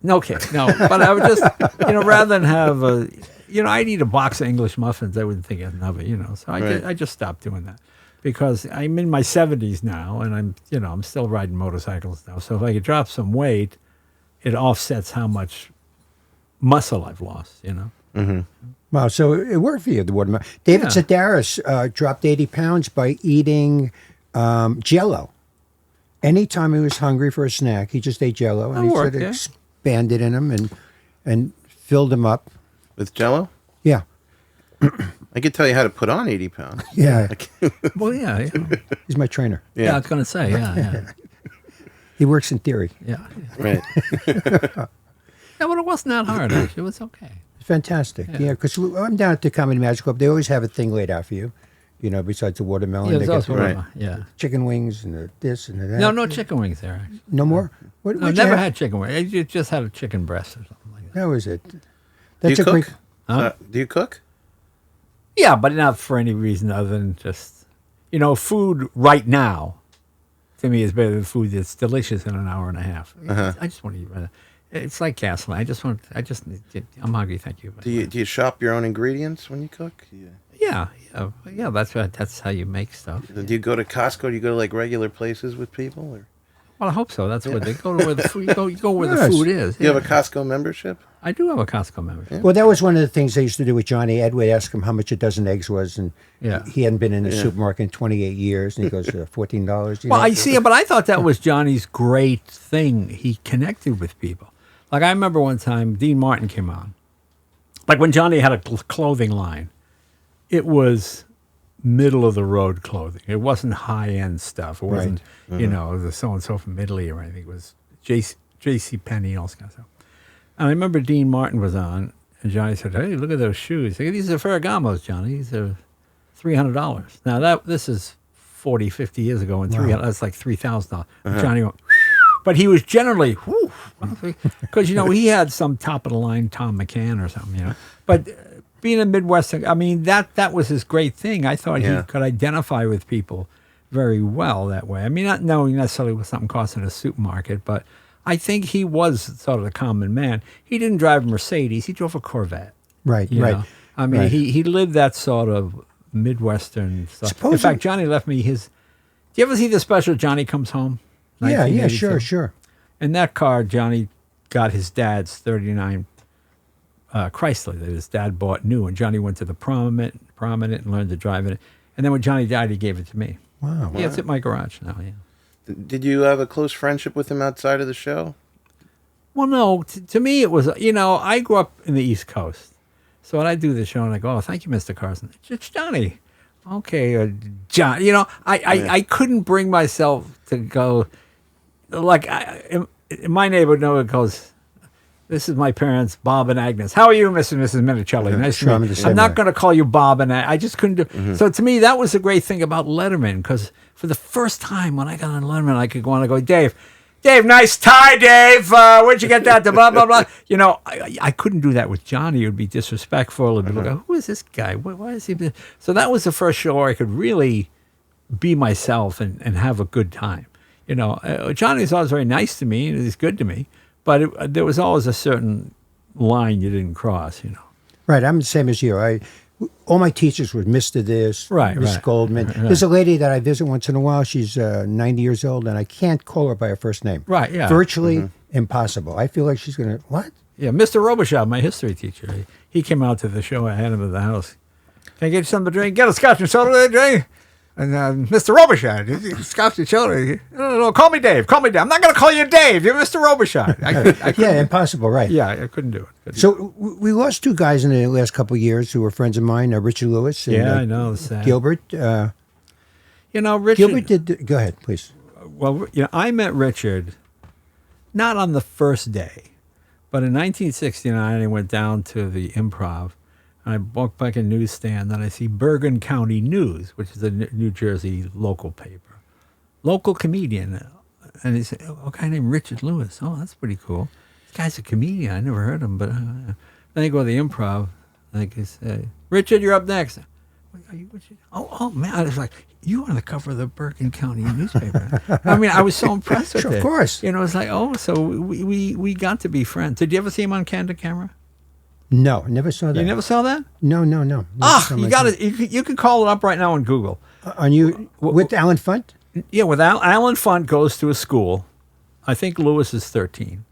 S3: No kidding. No, but I would just, rather than have I'd eat a box of English muffins. I wouldn't think anything of it, So I just stopped doing that because I'm in my 70s now, and I'm still riding motorcycles now. So if I could drop some weight, it offsets how much muscle I've lost.
S2: Mm-hmm.
S1: Wow, so it worked for you, the watermelon. David Sedaris dropped 80 pounds by eating Jell-O. Anytime he was hungry for a snack, he just ate Jell-O, and he sort of expanded in him and filled him up.
S2: With Jell-O?
S1: Yeah.
S2: I could tell you how to put on 80 pounds.
S1: Yeah.
S3: Well, yeah.
S1: He's my trainer.
S3: Yeah, I was going to say, yeah.
S1: He works in theory.
S3: Yeah.
S2: Right.
S3: Yeah, but it wasn't that hard, actually. It was okay.
S1: Fantastic. Yeah, because I'm down at the Comedy Magic Club. They always have a thing laid out for you, besides the watermelon.
S3: Yeah,
S1: they
S3: there's
S1: got
S3: also
S1: chicken wings and the this and the that.
S3: No chicken wings there, actually.
S1: No more? What,
S3: No, never had chicken wings. I just had a chicken breast or something like that.
S1: That was it.
S2: Do
S1: That's
S2: you
S1: a great...
S2: cook?
S3: Huh?
S2: Do you cook?
S3: Yeah, but not for any reason other than just, food right now, to me, is better than food that's delicious in an hour and a half. I just want to eat. It's like gasoline. I'm hungry, thank you.
S2: Do you shop your own ingredients when you cook?
S3: Yeah. That's how you make stuff.
S2: Do you go to Costco? Do you go to like regular places with people? Or?
S3: Well, I hope so. That's where they go to where the food. You go where the food is.
S2: Do you have a Costco membership?
S3: I do have a Costco membership.
S1: Well, that was one of the things I used to do with Johnny. Ed would ask him how much a dozen eggs was, and he hadn't been in the supermarket in 28 years, and he goes, $14.
S3: Well, I see, but I thought that was Johnny's great thing. He connected with people. Like, I remember one time Dean Martin came on. Like, when Johnny had a clothing line, it was middle-of-the-road clothing. It wasn't high-end stuff. It wasn't, the so-and-so from Italy or anything. It was J.C. Penney and all this kind of stuff. And I remember Dean Martin was on, and Johnny said, "Hey, look at those shoes. These are Ferragamos, Johnny. These are $300. Now, this is 40, 50 years ago, and that's like $3,000. Johnny went... But he was generally, because, he had some top-of-the-line Tom McCann or something, But being a Midwestern, I mean, that was his great thing. I thought he could identify with people very well that way. I mean, not knowing necessarily what something costs in a supermarket, but I think he was sort of the common man. He didn't drive a Mercedes. He drove a Corvette.
S1: Right.
S3: I mean, he lived that sort of Midwestern stuff. In fact, Johnny left me his... Do you ever see the special Johnny Comes Home?
S1: Yeah, sure.
S3: In that car, Johnny got his dad's 39 Chrysler that his dad bought new, and Johnny went to the prominent and learned to drive it. And then when Johnny died, he gave it to me.
S1: Wow.
S3: Yeah, it's at my garage now, yeah.
S2: Did you have a close friendship with him outside of the show?
S3: Well, no. To me, it was, I grew up in the East Coast. So when I do the show, and I go, "Oh, thank you, Mr. Carson." It's Johnny. Okay, John. I couldn't bring myself to go... Like, in my neighborhood, it goes, "This is my parents, Bob and Agnes. How are you, Mr. and Mrs. Minicelli? Nice to meet you." I'm not going to call you Bob and I just couldn't do. So to me, that was the great thing about Letterman, because for the first time when I got on Letterman, I could go on and go, Dave, nice tie, Dave. Where'd you get that? Blah, blah, blah. I couldn't do that with Johnny. It would be disrespectful. And people go, "Who is this guy? Why is he?" So that was the first show where I could really be myself and have a good time. Johnny's always very nice to me, and he's good to me, but there was always a certain line you didn't cross,
S1: Right, I'm the same as you. All my teachers were Mr. This, Miss Goldman.
S3: Right.
S1: There's a lady that I visit once in a while. She's 90 years old, and I can't call her by her first name.
S3: Right, yeah.
S1: Virtually impossible. I feel like she's going to, what?
S3: Yeah, Mr. Robichaud, my history teacher, he came out to the show. I had him at the house. "Can I get you something to drink? Get a scotch and soda there, Jay." And Mr. Robichaud, Scotch and soda. No, call me Dave. I'm not going to call you Dave. You're Mr. Robichaud.
S1: Yeah, impossible, right.
S3: Yeah, I couldn't do it.
S1: So we lost two guys in the last couple of years who were friends of mine, Richard Lewis and
S3: I know. Sad.
S1: Gilbert.
S3: Richard...
S1: Gilbert did... Go ahead, please.
S3: Well, I met Richard not on the first day, but in 1969, I went down to the Improv. And I walk back a newsstand, and I see Bergen County News, which is a New Jersey local paper. Local comedian. And he said, a guy named Richard Lewis. Oh, that's pretty cool. This guy's a comedian. I never heard him. But then I go to the Improv, and I say, "Richard, you're up next." Are you Richard? Oh man! I was like, you were on the cover of the Bergen County newspaper. I mean, I was so impressed with
S1: Sure,
S3: it.
S1: of course.
S3: You know, it's like, oh, so we got to be friends. Did you ever see him on Candid Camera?
S1: No, never saw that.
S3: You never saw that?
S1: No. Never
S3: Ah,
S1: saw
S3: you
S1: my-
S3: got it. You can call it up right now on Google.
S1: Are you with Alan Funt?
S3: Yeah, with Alan Funt goes to a school. I think Lewis is 13.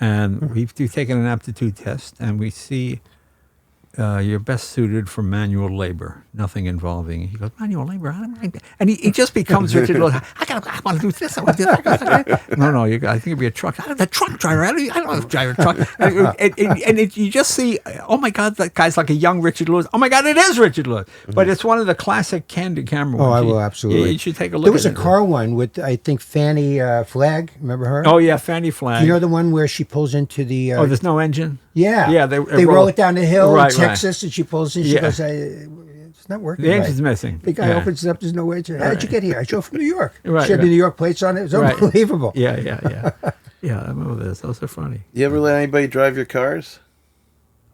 S3: And we've taken an aptitude test, and we see you're best suited for manual labor, nothing involving. He goes, manual labor? I don't like that. And he just becomes Richard Lewis. I want to do this. I want to do that. No, I think it'd be a truck. The truck driver. I don't know if drive a truck. You just see, oh my God, that guy's like a young Richard Lewis. Oh my God, it is Richard Lewis. But it's one of the classic Candid Camera ones.
S1: Oh, I will, absolutely.
S3: You should take a look
S1: There was
S3: at
S1: a
S3: it.
S1: car one with, I think, Fanny Flagg. Remember her?
S3: Oh, yeah, Fanny Flagg.
S1: You know the one where she pulls into the...
S3: Oh, there's no engine?
S1: yeah.
S3: Yeah,
S1: They
S3: roll
S1: roll it down the hill
S3: Right,
S1: in
S3: right.
S1: Texas, and she pulls in. She
S3: Yeah.
S1: goes, it's not working
S3: The
S1: right.
S3: engine's missing.
S1: The guy
S3: Yeah.
S1: opens it up, there's no engine. How did you get here? I drove from New York.
S3: Right,
S1: She had
S3: right.
S1: the New York plates on it. It was
S3: Right.
S1: unbelievable.
S3: Yeah. Yeah, I remember this. Those are funny.
S2: You ever let anybody drive your cars?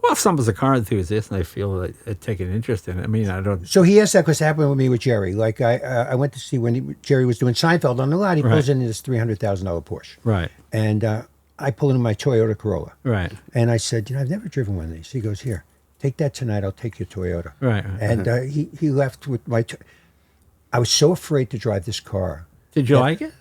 S3: Well, if someone's a car enthusiast and I feel like I take an interest in it, I mean, I don't.
S1: So he asked that because it happened with me with Jerry. Like I went to see when Jerry was doing Seinfeld on the lot. He pulls in this $300,000 Porsche.
S3: Right.
S1: And I pull in my Toyota Corolla.
S3: Right.
S1: And I said, I've never driven one of these. He goes, here, take that tonight. I'll take your Toyota.
S3: Right.
S1: And he left with my... I was so afraid to drive this car.
S3: Did you like it?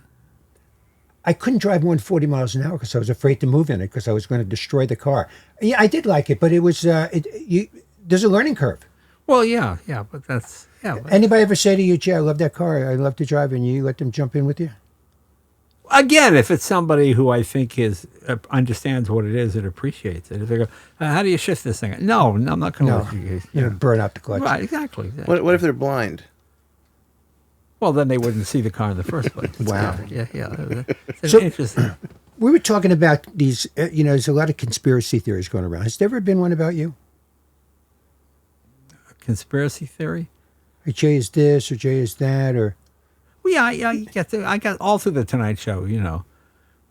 S1: I couldn't drive more than 40 miles an hour because I was afraid to move in it because I was going to destroy the car. Yeah, I did like it, but it was... there's a learning curve.
S3: Well, yeah, but that's but
S1: Anybody ever say to you, Jay, I love that car. I love to drive, and you let them jump in with you?
S3: again, if it's somebody who I think is understands what it is and appreciates it. If they go, how do you shift this thing? No, I'm not going to
S1: No.
S3: let you.
S1: You know, burn out the clutch.
S3: Right, exactly.
S2: What if they're blind?
S3: Well, then they wouldn't see the car in the first place.
S1: Wow.
S3: Yeah. It's
S1: So-
S3: interesting.
S1: We were talking about these, there's a lot of conspiracy theories going around. Has there ever been one about you?
S3: Conspiracy theory?
S1: Like Jay is this or Jay is that or...
S3: Well, yeah, I got all through the Tonight Show,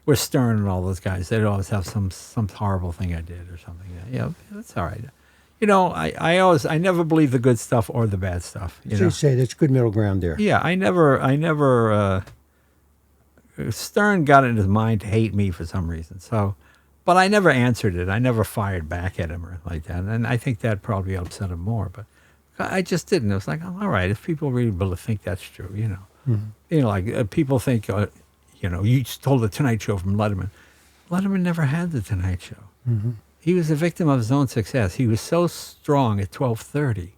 S3: with Stern and all those guys. They'd always have some horrible thing I did or something. Yeah, that's all right. I never believe the good stuff or the bad stuff.
S1: You say there's good middle ground there.
S3: Yeah, I never. Stern got it in his mind to hate me for some reason. So, but I never answered it. I never fired back at him or anything like that. And I think that probably upset him more. But I just didn't. It was like, oh, all right, if people really think that's true, like people think, you told the Tonight Show from Letterman. Letterman never had the Tonight Show.
S1: Mm-hmm.
S3: He was a victim of his own success. He was so strong at 12:30.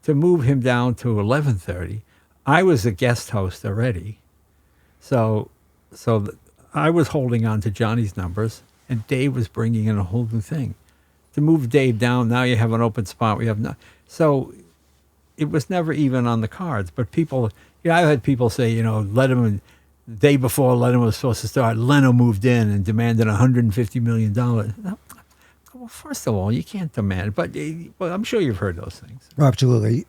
S3: To move him down to 11:30, I was a guest host already. So I was holding on to Johnny's numbers, and Dave was bringing in a whole new thing. To move Dave down, now you have an open spot. We have no. So it was never even on the cards. But people, I've had people say, Letterman, the day before Letterman was supposed to start, Leno moved in and demanded $150 million. Well, first of all, you can't demand, but I'm sure you've heard those things.
S1: Oh, absolutely.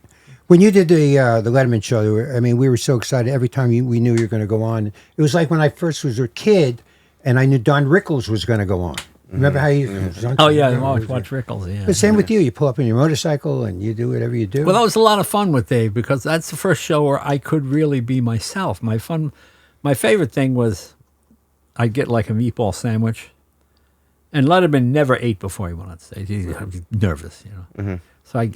S1: When you did the Letterman show, we were so excited every time we knew you were going to go on. It was like when I first was a kid, and I knew Don Rickles was going to go on. Remember how you?
S3: Oh yeah, watch Rickles. Yeah.
S1: The same with you. You pull up on your motorcycle and you do whatever you do.
S3: Well, that was a lot of fun with Dave because that's the first show where I could really be myself. My favorite thing was I'd get like a meatball sandwich, and Letterman never ate before he went on stage. He was nervous,
S2: Mm-hmm.
S3: So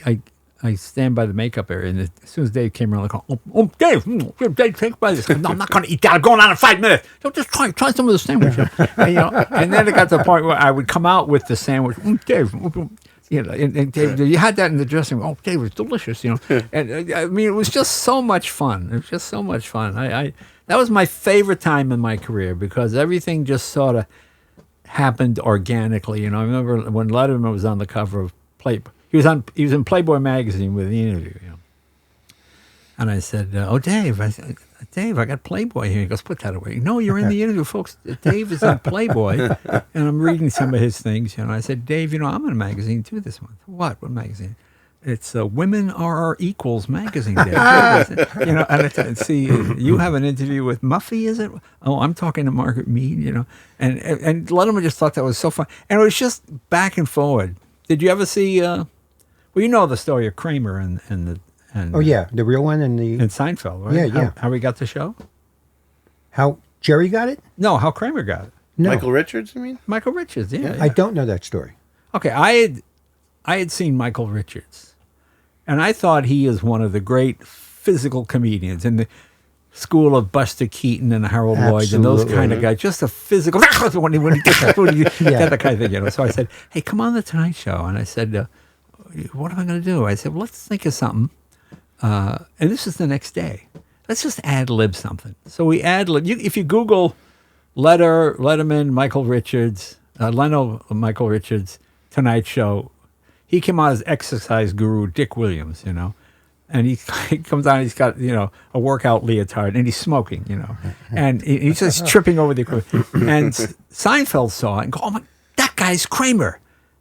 S3: I stand by the makeup area, and as soon as Dave came around, I go, "Oh, Dave, Dave, take by this." No, I'm not going to eat that. I'm going on in 5 minutes. Just try some of the sandwich. And then it got to the point where I would come out with the sandwich. Dave, and Dave, you had that in the dressing room. Oh, Dave, it's delicious. And it was just so much fun. It was just so much fun. That was my favorite time in my career because everything just sort of happened organically. I remember when Letterman was on the cover of Playboy. He was in Playboy magazine with the interview, And I said, "Oh, Dave, I got Playboy here." He goes, "Put that away." "No, you're in the interview, folks. Dave is on Playboy," and I'm reading some of his things. I said, "Dave, I'm in a magazine too this month." What magazine? It's Women Are Our Equals magazine, Dave. And I said, "See, you have an interview with Muffy, is it?" "Oh, I'm talking to Margaret Mead." And Letterman just thought that was so fun, and it was just back and forward. Did you ever see Well, you know the story of Kramer and
S1: Oh yeah, the real one and the
S3: and Seinfeld, right?
S1: Yeah, yeah.
S3: How we got the show?
S1: how Jerry got it.
S3: No, how Kramer got it.
S1: No,
S2: Michael Richards, you mean?
S3: Michael Richards, yeah.
S1: I don't know that story.
S3: Okay, I had seen Michael Richards, and I thought he is one of the great physical comedians in the school of Buster Keaton and Harold Lloyd and those kind of guys. Just a physical when he gets that that kind of thing, you know. So I said, "Hey, come on the Tonight Show," and I said, "What am I going to do?" I said, well, "Let's think of something." And this is the next day. Let's just ad lib something. So we ad lib. If you Google Letterman, Michael Richards, Leno, Michael Richards, Tonight Show, he came out as exercise guru Dick Williams, you know, and he comes on. He's got a workout leotard and he's smoking, you know, and he's just tripping over the equipment. And Seinfeld saw it and go, "Oh my, that guy's Kramer.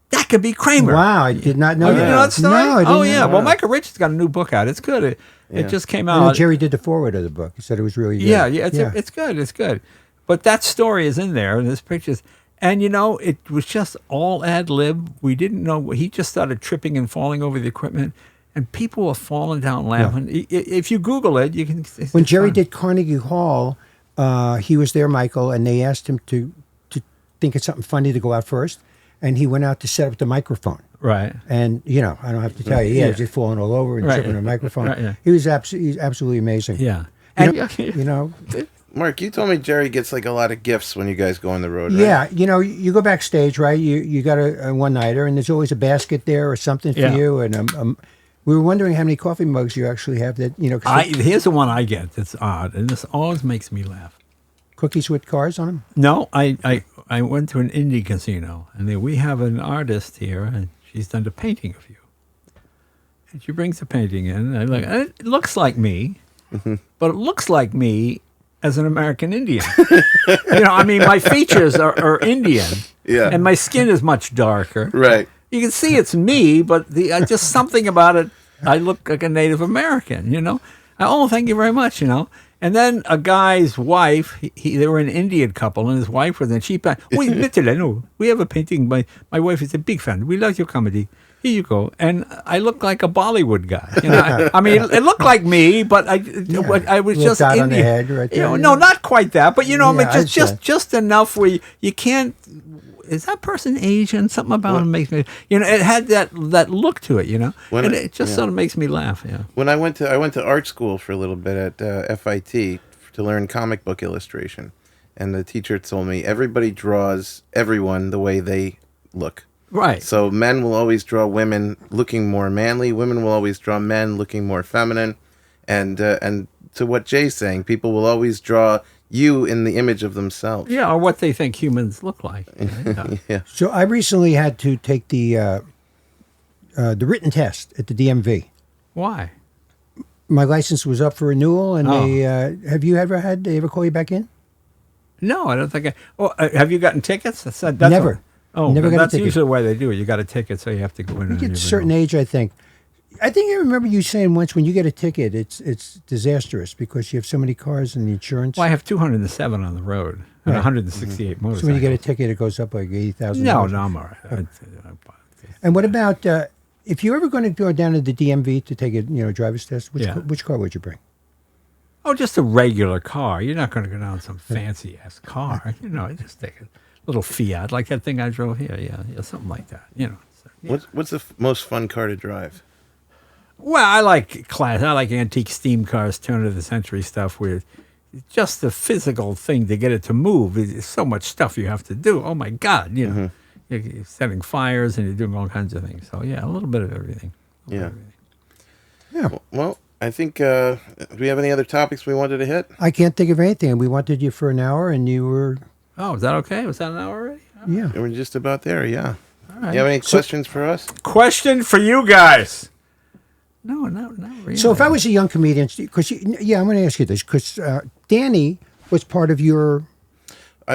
S3: That could be Kramer."
S1: Wow, I did not know
S3: Oh,
S1: that.
S3: you know that story?
S1: No, I didn't
S3: oh yeah.
S1: know.
S3: Well, Michael Richards got a new book out. It's good. It just came out.
S1: And Jerry did the foreword of the book. He said it was really good.
S3: Yeah, it's good. It's good. But that story is in there, and there's pictures. And, it was just all ad lib. We didn't know. He just started tripping and falling over the equipment, and people were falling down laughing. If you Google it, you can.
S1: When Jerry did Carnegie Hall, he was there, Michael, and they asked him to think of something funny to go out first, and he went out to set up the microphone.
S3: Right.
S1: And, I don't have to tell you, he was just falling all over and tripping on the microphone.
S3: Right, yeah.
S1: He's absolutely amazing.
S3: Yeah.
S1: You know,
S2: Mark, you told me Jerry gets like a lot of gifts when you guys go on the road, right?
S1: Yeah, you go backstage, right? You got a one-nighter, and there's always a basket there or something for you. And we were wondering how many coffee mugs you actually have that, 'cause
S3: Here's the one I get that's odd, and this always makes me laugh.
S1: cookies with cars on them?
S3: No, I went to an indie casino, and we have an artist here, and she's done a painting of you. And she brings the painting in, and it looks like me, but it looks like me as an American Indian. My features are Indian, and my skin is much darker.
S2: Right.
S3: You can see it's me, but just something about it, I look like a Native American, Oh, thank you very much, And then a guy's wife, they were an Indian couple, and his wife was in cheap. We have a painting. My wife is a big fan. We love your comedy. Here you go. And I look like a Bollywood guy. It looked like me, but I was just
S1: dot
S3: Indian.
S1: on the head right there,
S3: No, not quite that, but
S1: I'd say.
S3: just enough where you can't. Is that person Asian? Something about him makes me. It had that look to it. And it just sort of makes me laugh. Yeah.
S2: When I went to art school for a little bit at FIT to learn comic book illustration, and the teacher told me everybody draws everyone the way they look.
S3: Right.
S2: So men will always draw women looking more manly. Women will always draw men looking more feminine. And to what Jay's saying, people will always draw you in the image of themselves.
S3: Yeah, or what they think humans look like.
S2: Yeah.
S1: So I recently had to take the written test at the DMV.
S3: Why?
S1: My license was up for renewal, and they have you ever had? They ever call you back in?
S3: No, I don't think. Have you gotten tickets? That's
S1: Never. Never got a
S3: that's
S1: ticket.
S3: usually the way they do it. You got a ticket, so you have to go in.
S1: You get to a certain age, I think. I remember you saying once when you get a ticket, it's disastrous because you have so many cars and the insurance.
S3: Well, I have 207 on the road and 168 motorcycles.
S1: So when you get a ticket, it goes up like $80,000.
S3: No, I'm all right.
S1: And what about if you're ever going to go down to the DMV to take a driver's test? Which car would you bring?
S3: Oh, just a regular car. You're not going to go down some fancy ass car. Just take a little Fiat like that thing I drove here. Yeah, something like that. So, yeah.
S2: What's the most fun car to drive?
S3: Well, I like class. I like antique steam cars, turn of the century stuff where just the physical thing to get it to move. There's so much stuff you have to do. Oh my God, you're setting fires and you're doing all kinds of things. So yeah, a little bit of everything.
S2: Yeah. Well, I think. Do we have any other topics we wanted to hit?
S1: I can't think of anything. We wanted you for an hour, and you were.
S3: Oh, is that okay? Was that an hour already?
S1: Yeah.
S2: We're just about there. Yeah.
S3: All right.
S2: You have any questions for us?
S3: Question for you guys. No, not really.
S1: So if I was a young comedian, because I'm going to ask you this, because Danny was part of your.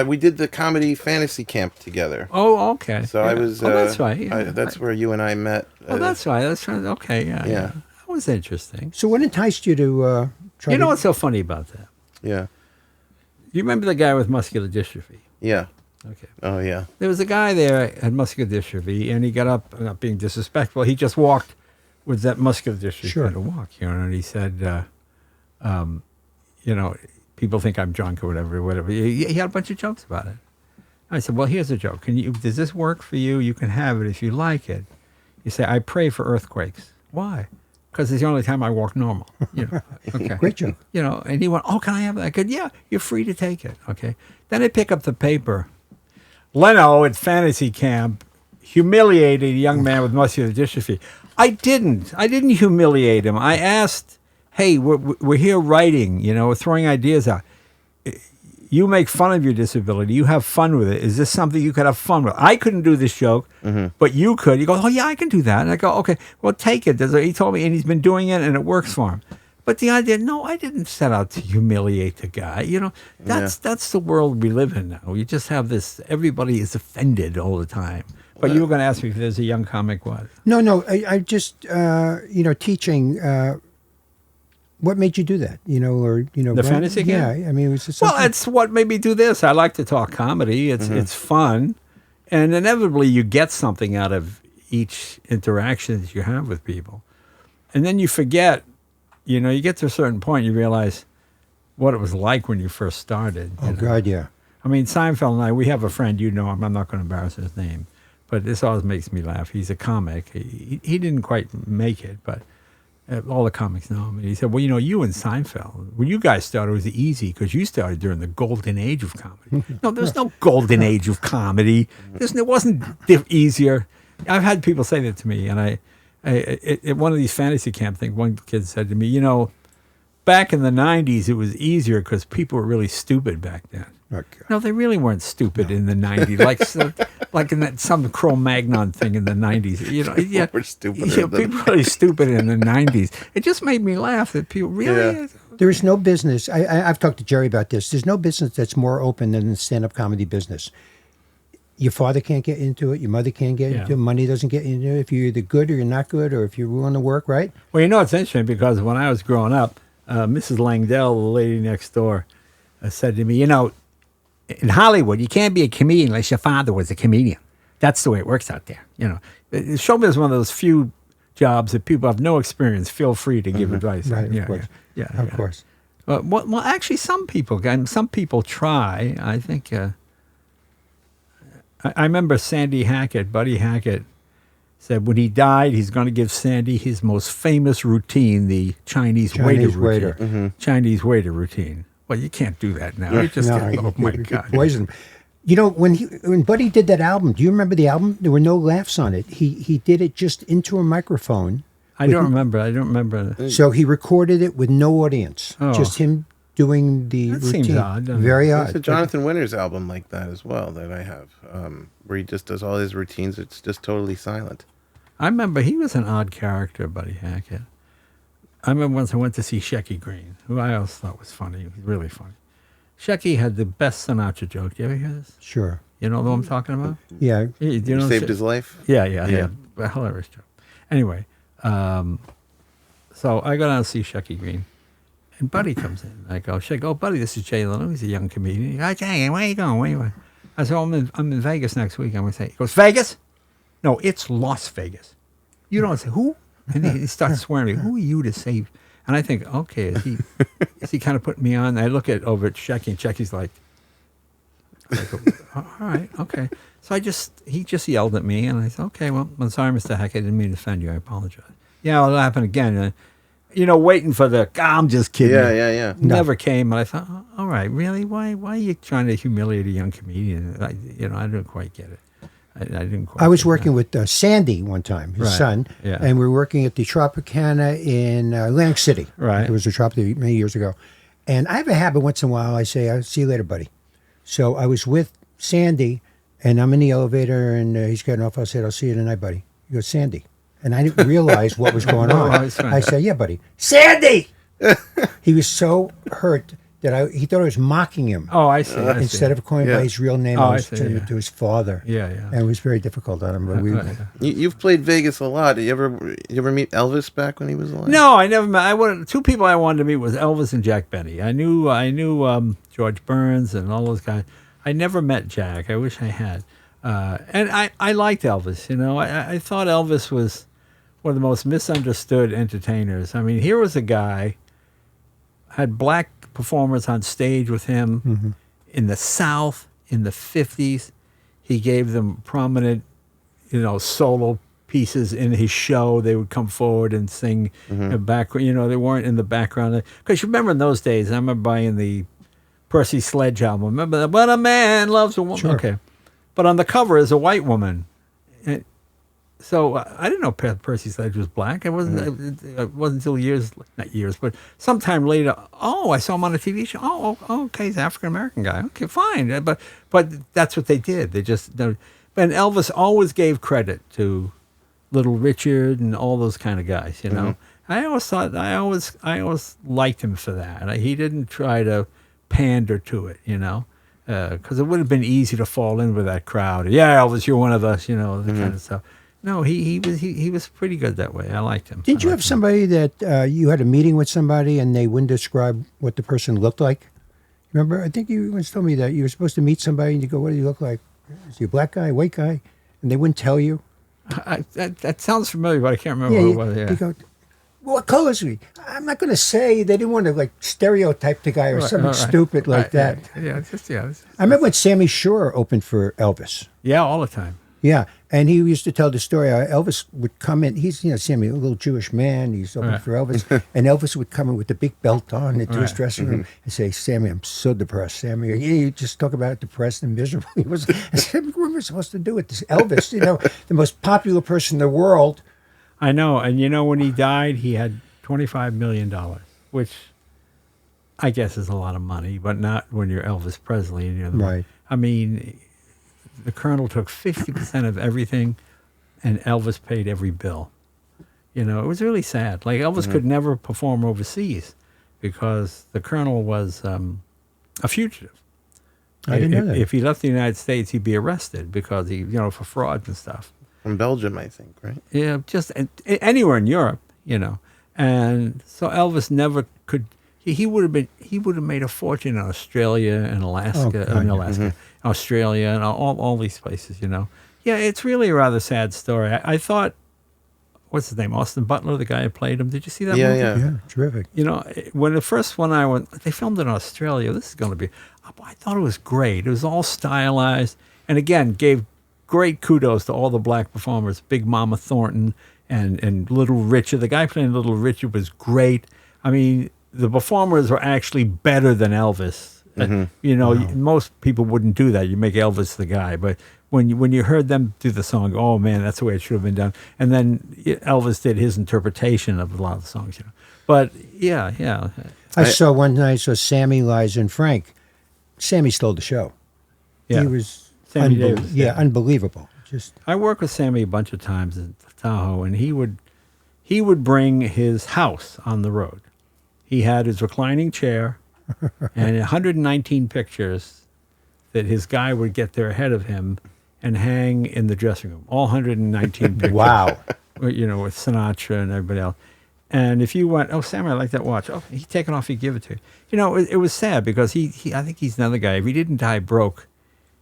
S2: We did the comedy fantasy camp together.
S3: Oh, okay.
S2: So I was.
S3: that's right. Yeah.
S2: That's where you and I met.
S3: Oh, that's right. That's right. Okay. Yeah. That was interesting.
S1: So what enticed you to try?
S3: You know what's so funny about that?
S2: Yeah.
S3: You remember the guy with muscular dystrophy?
S2: Yeah.
S3: Okay.
S2: Oh yeah.
S3: There was a guy there had muscular dystrophy, and he got up, not being disrespectful, he just walked with that muscular dystrophy
S1: Sure.
S3: kind of walk, and he said, people think I'm drunk or whatever. He had a bunch of jokes about it. I said, well, here's a joke. Does this work for you? You can have it if you like it. You say, I pray for earthquakes. Why? Because it's the only time I walk normal. Okay.
S1: Great joke.
S3: And he went, oh, can I have that? I said, yeah, you're free to take it. Okay. Then I pick up the paper. Leno at fantasy camp humiliated a young man with muscular dystrophy. I didn't humiliate him. I asked, hey, we're here writing, we're throwing ideas out. You make fun of your disability. You have fun with it. Is this something you could have fun with? I couldn't do this joke, but you could. He goes, oh, yeah, I can do that. And I go, okay, well, take it. He told me, and he's been doing it, and it works for him. But the idea, no, I didn't set out to humiliate the guy. That's the world we live in now. You just have this, everybody is offended all the time. But you were going to ask me if there's a young comic what?
S1: No, I just, teaching, what made you do that?
S3: The fantasy game?
S1: Yeah, I mean, it was just
S3: Well,
S1: something-
S3: it's what made me do this. I like to talk comedy. It's fun. And inevitably you get something out of each interaction that you have with people. And then you forget, you get to a certain point, you realize what it was like when you first started.
S1: God, yeah.
S3: I mean, Seinfeld and I, we have a friend, him, I'm not going to embarrass his name, but this always makes me laugh. He's a comic. He didn't quite make it, but all the comics know him. And he said, well, you and Seinfeld, when you guys started, it was easy because you started during the golden age of comedy. No, there's no golden age of comedy. It wasn't easier. I've had people say that to me, and I at one of these fantasy camp things, one kid said to me, back in the 90s, it was easier because people were really stupid back then.
S1: Okay.
S3: No, they really weren't stupid in the 90s, like in that some Cro-Magnon thing in the 90s.
S2: We're stupid.
S3: People were really stupid in the 90s. It just made me laugh that people really...
S2: Yeah.
S1: There is no business, I've talked to Jerry about this, there's no business that's more open than the stand-up comedy business. Your father can't get into it, your mother can't get into it, money doesn't get into it, if you're either good or you're not good, or if you're willing to work, right?
S3: Well, it's interesting because when I was growing up, Mrs. Langdell, the lady next door, said to me, in Hollywood, you can't be a comedian unless your father was a comedian. That's the way it works out there. Showbiz is one of those few jobs that people have no experience feel free to give advice.
S1: Right, of course.
S3: Yeah,
S1: Of course.
S3: Well, actually, some people try. I think. I remember Sandy Hackett, Buddy Hackett, said when he died, he's going to give Sandy his most famous routine, the Chinese waiter routine. Chinese waiter routine. Well, you can't do that now. You just oh my God.
S1: Poison. When Buddy did that album, do you remember the album? There were no laughs on it. He did it just into a microphone.
S3: I don't remember.
S1: So he recorded it with no audience,
S3: Oh.
S1: just him doing the
S3: That
S1: routine.
S3: seems odd, doesn't it?
S1: Very
S2: There's
S1: odd.
S2: a Jonathan Winters album like that as well that I have, where he just does all his routines. It's just totally silent.
S3: I remember he was an odd character, Buddy Hackett. I remember once I went to see Shecky Green, who I always thought was funny. He was really funny. Shecky had the best Sinatra joke. Do you ever hear this?
S1: Sure.
S3: You know what I'm talking about?
S1: Yeah.
S3: Do you know
S2: Saved his life.
S3: Yeah.
S2: Yeah.
S3: A hilarious joke. Anyway, so I go down to see Shecky Green, and Buddy comes in. I go, Buddy, this is Jay Leno. He's a young comedian. He goes, Jay, where you going? Where you going? I said, I'm in Vegas next week. I'm going to say, he goes, Vegas? No, it's Las Vegas. You don't say, who? And he starts swearing, who are you to save? And I think, okay, is he kind of putting me on? I look over at Shecky, and Shecky's like, I go, all right, okay. So he just yelled at me, and I said, okay, well, I'm sorry, Mr. Hackett, I didn't mean to offend you. I apologize. Yeah, it'll happen again. Waiting for I'm just kidding.
S2: Yeah.
S3: Never came, and I thought, oh, all right, really? Why are you trying to humiliate a young comedian? I didn't quite get it. I didn't quite
S1: I was
S3: get
S1: working with Sandy one time, his
S3: Right,
S1: son,
S3: yeah.
S1: and we were working at the Tropicana in Atlantic City.
S3: Right.
S1: It was a Tropicana many years ago. And I have a habit once in a while, I say, I'll see you later, buddy. So I was with Sandy, and I'm in the elevator, and he's getting off. I said, I'll see you tonight, buddy. He goes, Sandy. And I didn't realize what was going on.
S3: Oh, it's fine.
S1: I said, yeah, buddy. Sandy! He was so hurt that he thought I was mocking him.
S3: Oh, I see. I see.
S1: Instead of calling him by his real name,
S3: Oh,
S1: I
S3: I
S1: was
S3: see,
S1: turning
S3: yeah.
S1: to his father.
S3: Yeah.
S1: And it was very difficult on him. But
S2: You've played Vegas a lot. You ever meet Elvis back when he was alive?
S3: No, I never met. Two people I wanted to meet was Elvis and Jack Benny. I knew George Burns and all those guys. I never met Jack. I wish I had. And I liked Elvis. I thought Elvis was one of the most misunderstood entertainers. I mean, here was a guy, had black performers on stage with him in the South in the 50s. He gave them prominent, solo pieces in his show. They would come forward and sing background. They weren't in the background. Because you remember in those days, I remember buying the Percy Sledge album. Remember that? When a man loves a woman.
S1: Sure.
S3: Okay. But on the cover is a white woman. So I didn't know Percy Sledge was black. It wasn't until not years, but sometime later. Oh, I saw him on a TV show. Oh, okay, he's an African American guy. Okay, fine. But that's what they did. They just. And Elvis always gave credit to Little Richard and all those kind of guys. I always liked him for that. He didn't try to pander to it. Because it would have been easy to fall in with that crowd. Yeah, Elvis, you're one of us. The kind of stuff. No, he was pretty good that way. I liked him.
S1: Did you have somebody that you had a meeting with somebody and they wouldn't describe what the person looked like? Remember, I think you once told me that you were supposed to meet somebody and you go, "What do you look like? Is he a black guy, white guy?" And they wouldn't tell you.
S3: That sounds familiar, but I can't remember who it was. Yeah.
S1: You go, "What color is he?" I'm not going to say. They didn't want to stereotype the guy or something stupid like that.
S3: Yeah.
S1: I remember when Sammy Shore opened for Elvis.
S3: Yeah, all the time.
S1: Yeah, and he used to tell the story. Elvis would come in. He's, Sammy, a little Jewish man. He's open for Elvis. And Elvis would come in with the big belt on into his dressing room and say, "Sammy, I'm so depressed. Sammy, you just talk about depressed and miserable." He was, I said, "What were we supposed to do with this Elvis? The most popular person in the world."
S3: I know. And when he died, he had $25 million, which I guess is a lot of money, but not when you're Elvis Presley. And you're
S1: Right.
S3: I mean, the Colonel took 50% of everything, and Elvis paid every bill. It was really sad. Like, Elvis could never perform overseas because the Colonel was a fugitive.
S1: I didn't know that.
S3: If he left the United States, he'd be arrested because for fraud and stuff.
S2: From Belgium, I think, right?
S3: Yeah, just anywhere in Europe, And so Elvis never could. He would have made a fortune in Australia and Alaska, Australia, and all these places. Yeah, it's really a rather sad story. I thought, what's his name, Austin Butler, the guy who played him. Did you see that movie?
S1: Yeah, terrific.
S3: When the first one I went, they filmed it in Australia. This is going to be. I thought it was great. It was all stylized, and again gave great kudos to all the black performers. Big Mama Thornton and Little Richard. The guy playing Little Richard was great. I mean, the performers were actually better than Elvis. Most people wouldn't do that. You make Elvis the guy, but when you heard them do the song, oh man, that's the way it should have been done. And then Elvis did his interpretation of a lot of the songs. But yeah.
S1: I saw one night. I saw Sammy, Liza, and Frank. Sammy stole the show.
S3: Yeah.
S1: He was
S3: Sammy Davis.
S1: Yeah, unbelievable.
S3: I worked with Sammy a bunch of times in Tahoe, and he would bring his house on the road. He had his reclining chair and 119 pictures that his guy would get there ahead of him and hang in the dressing room. All 119 pictures.
S1: Wow.
S3: With Sinatra and everybody else. And if you went, "Oh, Sammy, I like that watch." "Oh, he'd take it off, he'd give it to you." It was sad because he I think he's another guy. If he didn't die broke,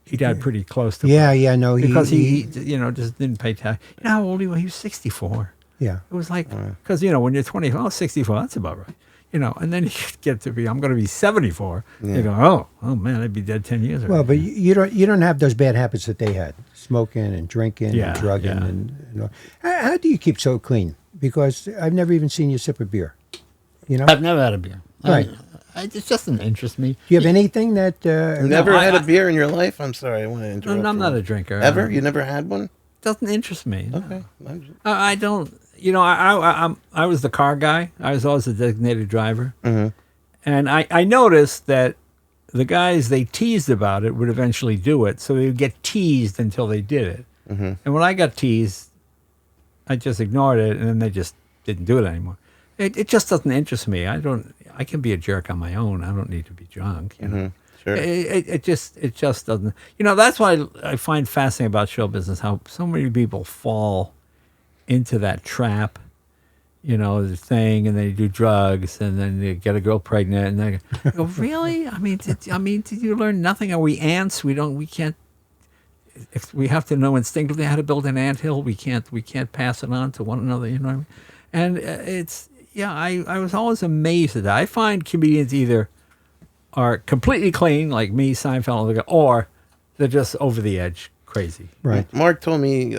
S3: he died pretty close to
S1: Yeah, yeah, no.
S3: because he just didn't pay tax. You know how old he was? He was 64.
S1: Yeah.
S3: It was like, because, when you're 20, 64, that's about right. And then you get to be, I'm going to be 74.
S2: Yeah.
S3: You go, oh man, I'd be dead 10 years ago.
S1: Well, but you don't have those bad habits that they had, smoking and drinking and drugging.
S3: Yeah.
S1: And all. How do you keep so clean? Because I've never even seen you sip a beer.
S3: I've never had a beer.
S1: Right.
S3: It just doesn't interest me.
S1: Do you have anything that...
S2: Never had a beer in your life? I'm sorry, I want to interrupt.
S3: I'm not a drinker.
S2: Ever? You never had one?
S3: Doesn't interest me.
S2: Okay.
S3: I don't. I was the car guy. I was always the designated driver.
S2: Mm-hmm.
S3: And I noticed that the guys they teased about it would eventually do it. So they would get teased until they did it.
S2: Mm-hmm.
S3: And when I got teased, I just ignored it, and then they just didn't do it anymore. It just doesn't interest me. I can be a jerk on my own. I don't need to be drunk.
S2: Mm-hmm. Sure.
S3: It just doesn't. That's why I find fascinating about show business, how so many people fall into that trap, the thing, and they do drugs, and then they get a girl pregnant, and they go, "Really? I mean, did you learn nothing? Are we ants? We can't." we have to know instinctively how to build an anthill. We can't pass it on to one another. You know what I mean? And I was always amazed at that. I find comedians either are completely clean, like me, Seinfeld, or they're just over the edge crazy.
S1: Right.
S2: Mark told me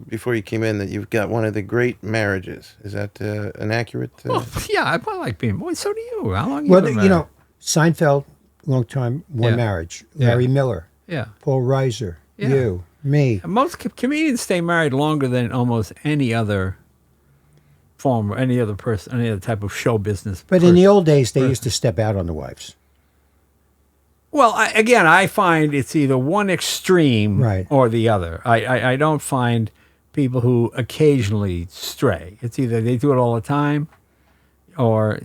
S2: before you came in that you've got one of the great marriages. Is that an accurate?
S3: Well, yeah, I like being. Boy, so do you. How long?
S1: Well,
S3: you been
S1: you
S3: married?
S1: know, Seinfeld, long time, one
S3: Yeah.
S1: marriage.
S3: Yeah.
S1: Larry Miller,
S3: Yeah.
S1: Paul Reiser,
S3: Yeah.
S1: you, me.
S3: Most comedians stay married longer than almost any other form or any other person, any other type of show business.
S1: But in the old days, they used to step out on the wives.
S3: Well, I find it's either one extreme
S1: Right.
S3: or the other. I don't find people who occasionally stray. It's either they do it all the time or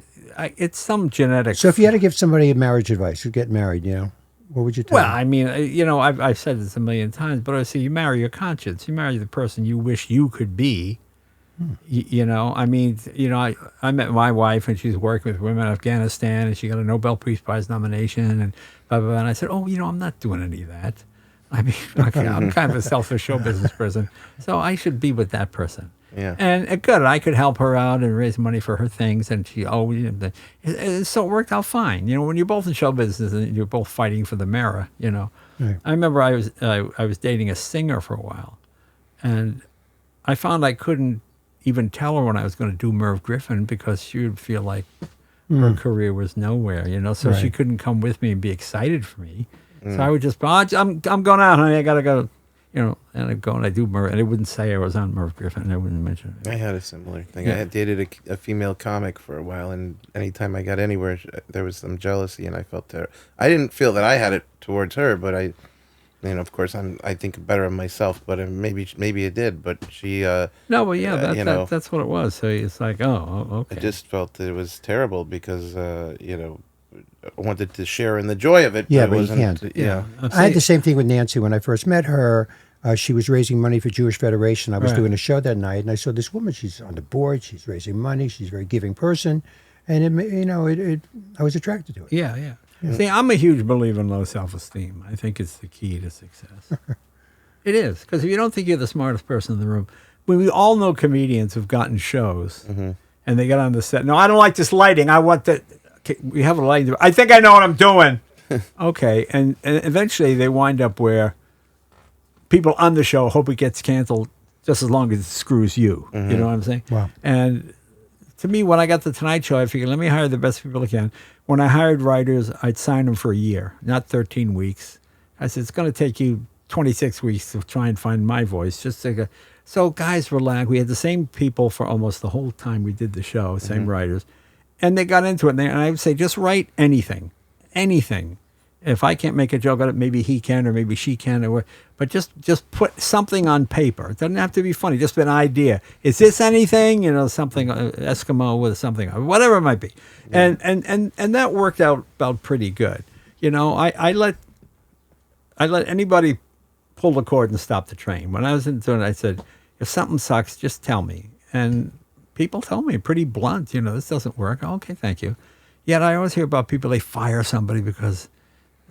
S3: it's some genetic.
S1: So if you had to give somebody marriage advice who'd get married, what would you tell
S3: Well,
S1: them?
S3: I mean, I've said this a million times, but I say you marry your conscience. You marry the person you wish you could be. I met my wife and she's working with women in Afghanistan and she got a Nobel Peace Prize nomination and blah, blah, blah. And I said, I'm not doing any of that. I mean, I'm kind of a selfish show business person, so I should be with that person.
S2: Yeah.
S3: And good, I could help her out and raise money for her things, and she always. So it worked out fine. When you're both in show business and you're both fighting for the mirror,
S1: Right.
S3: I remember I was dating a singer for a while, and I found I couldn't even tell her when I was going to do Merv Griffin because she would feel like her career was nowhere, so she
S1: Right.
S3: couldn't come with me and be excited for me. So I would just, I'm going out, honey. I gotta go, and I'd go and I do Merv, and I wouldn't say I was on Merv Griffin. I wouldn't mention it.
S2: I had a similar thing.
S3: Yeah.
S2: I had dated a female comic for a while, and anytime I got anywhere, there was some jealousy, and I felt terrible. I didn't feel that I had it towards her, but of course, I think better of myself, but maybe it did. But she,
S3: No, but yeah, that's what it was. So it's like, okay.
S2: I just felt it was terrible because I wanted to share in the joy of it.
S1: Yeah,
S2: it
S1: but you
S2: wasn't.
S1: can't.
S2: Yeah.
S1: I had the same thing with Nancy when I first met her. She was raising money for Jewish Federation. I was
S3: Right.
S1: doing a show that night, and I saw this woman. She's on the board. She's raising money. She's a very giving person, and I was attracted to it.
S3: Yeah. See, I'm a huge believer in low self-esteem. I think it's the key to success. It is, because if you don't think you're the smartest person in the room, we all know comedians who've gotten shows, and they get on the set. No, I don't like this lighting. I want that. Okay, we have a lighting. I think I know what I'm doing. Okay, and eventually they wind up where people on the show hope it gets canceled just as long as it screws you. You know what I'm saying?
S1: Wow.
S3: And to me, when I got the Tonight Show, I figured, let me hire the best people I can. When I hired writers, I'd sign them for a year, not 13 weeks. I said, it's going to take you 26 weeks to try and find my voice. So guys relax. We had the same people for almost the whole time we did the show, same writers. And they got into it. And I would say, just write anything. If I can't make a joke out of it, maybe he can or maybe she can. But just put something on paper. It doesn't have to be funny. Just an idea. Is this anything? Something Eskimo with something, whatever it might be. Yeah. And that worked out pretty good. I let anybody pull the cord and stop the train. When I was into it, I said, if something sucks, just tell me. And people tell me pretty blunt, this doesn't work. Okay, thank you. Yet I always hear about people, they fire somebody because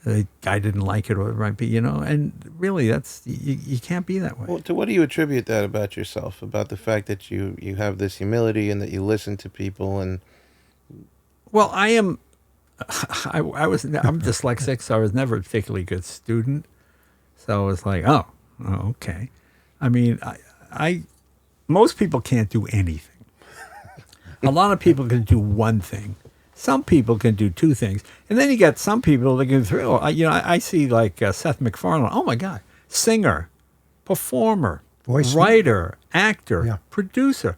S3: the guy didn't like it or it might be, and really that's, you can't be that way.
S2: Well, to what do you attribute that about yourself? About the fact that you have this humility and that you listen to people and...
S3: Well, I'm dyslexic, so I was never a particularly good student. So it's like, oh, okay. I mean, most people can't do anything. A lot of people can do one thing. Some people can do two things. And then you get some people that can do three. I see like Seth MacFarlane. Oh, my God. Singer, performer,
S1: Voice.
S3: writer, actor, producer,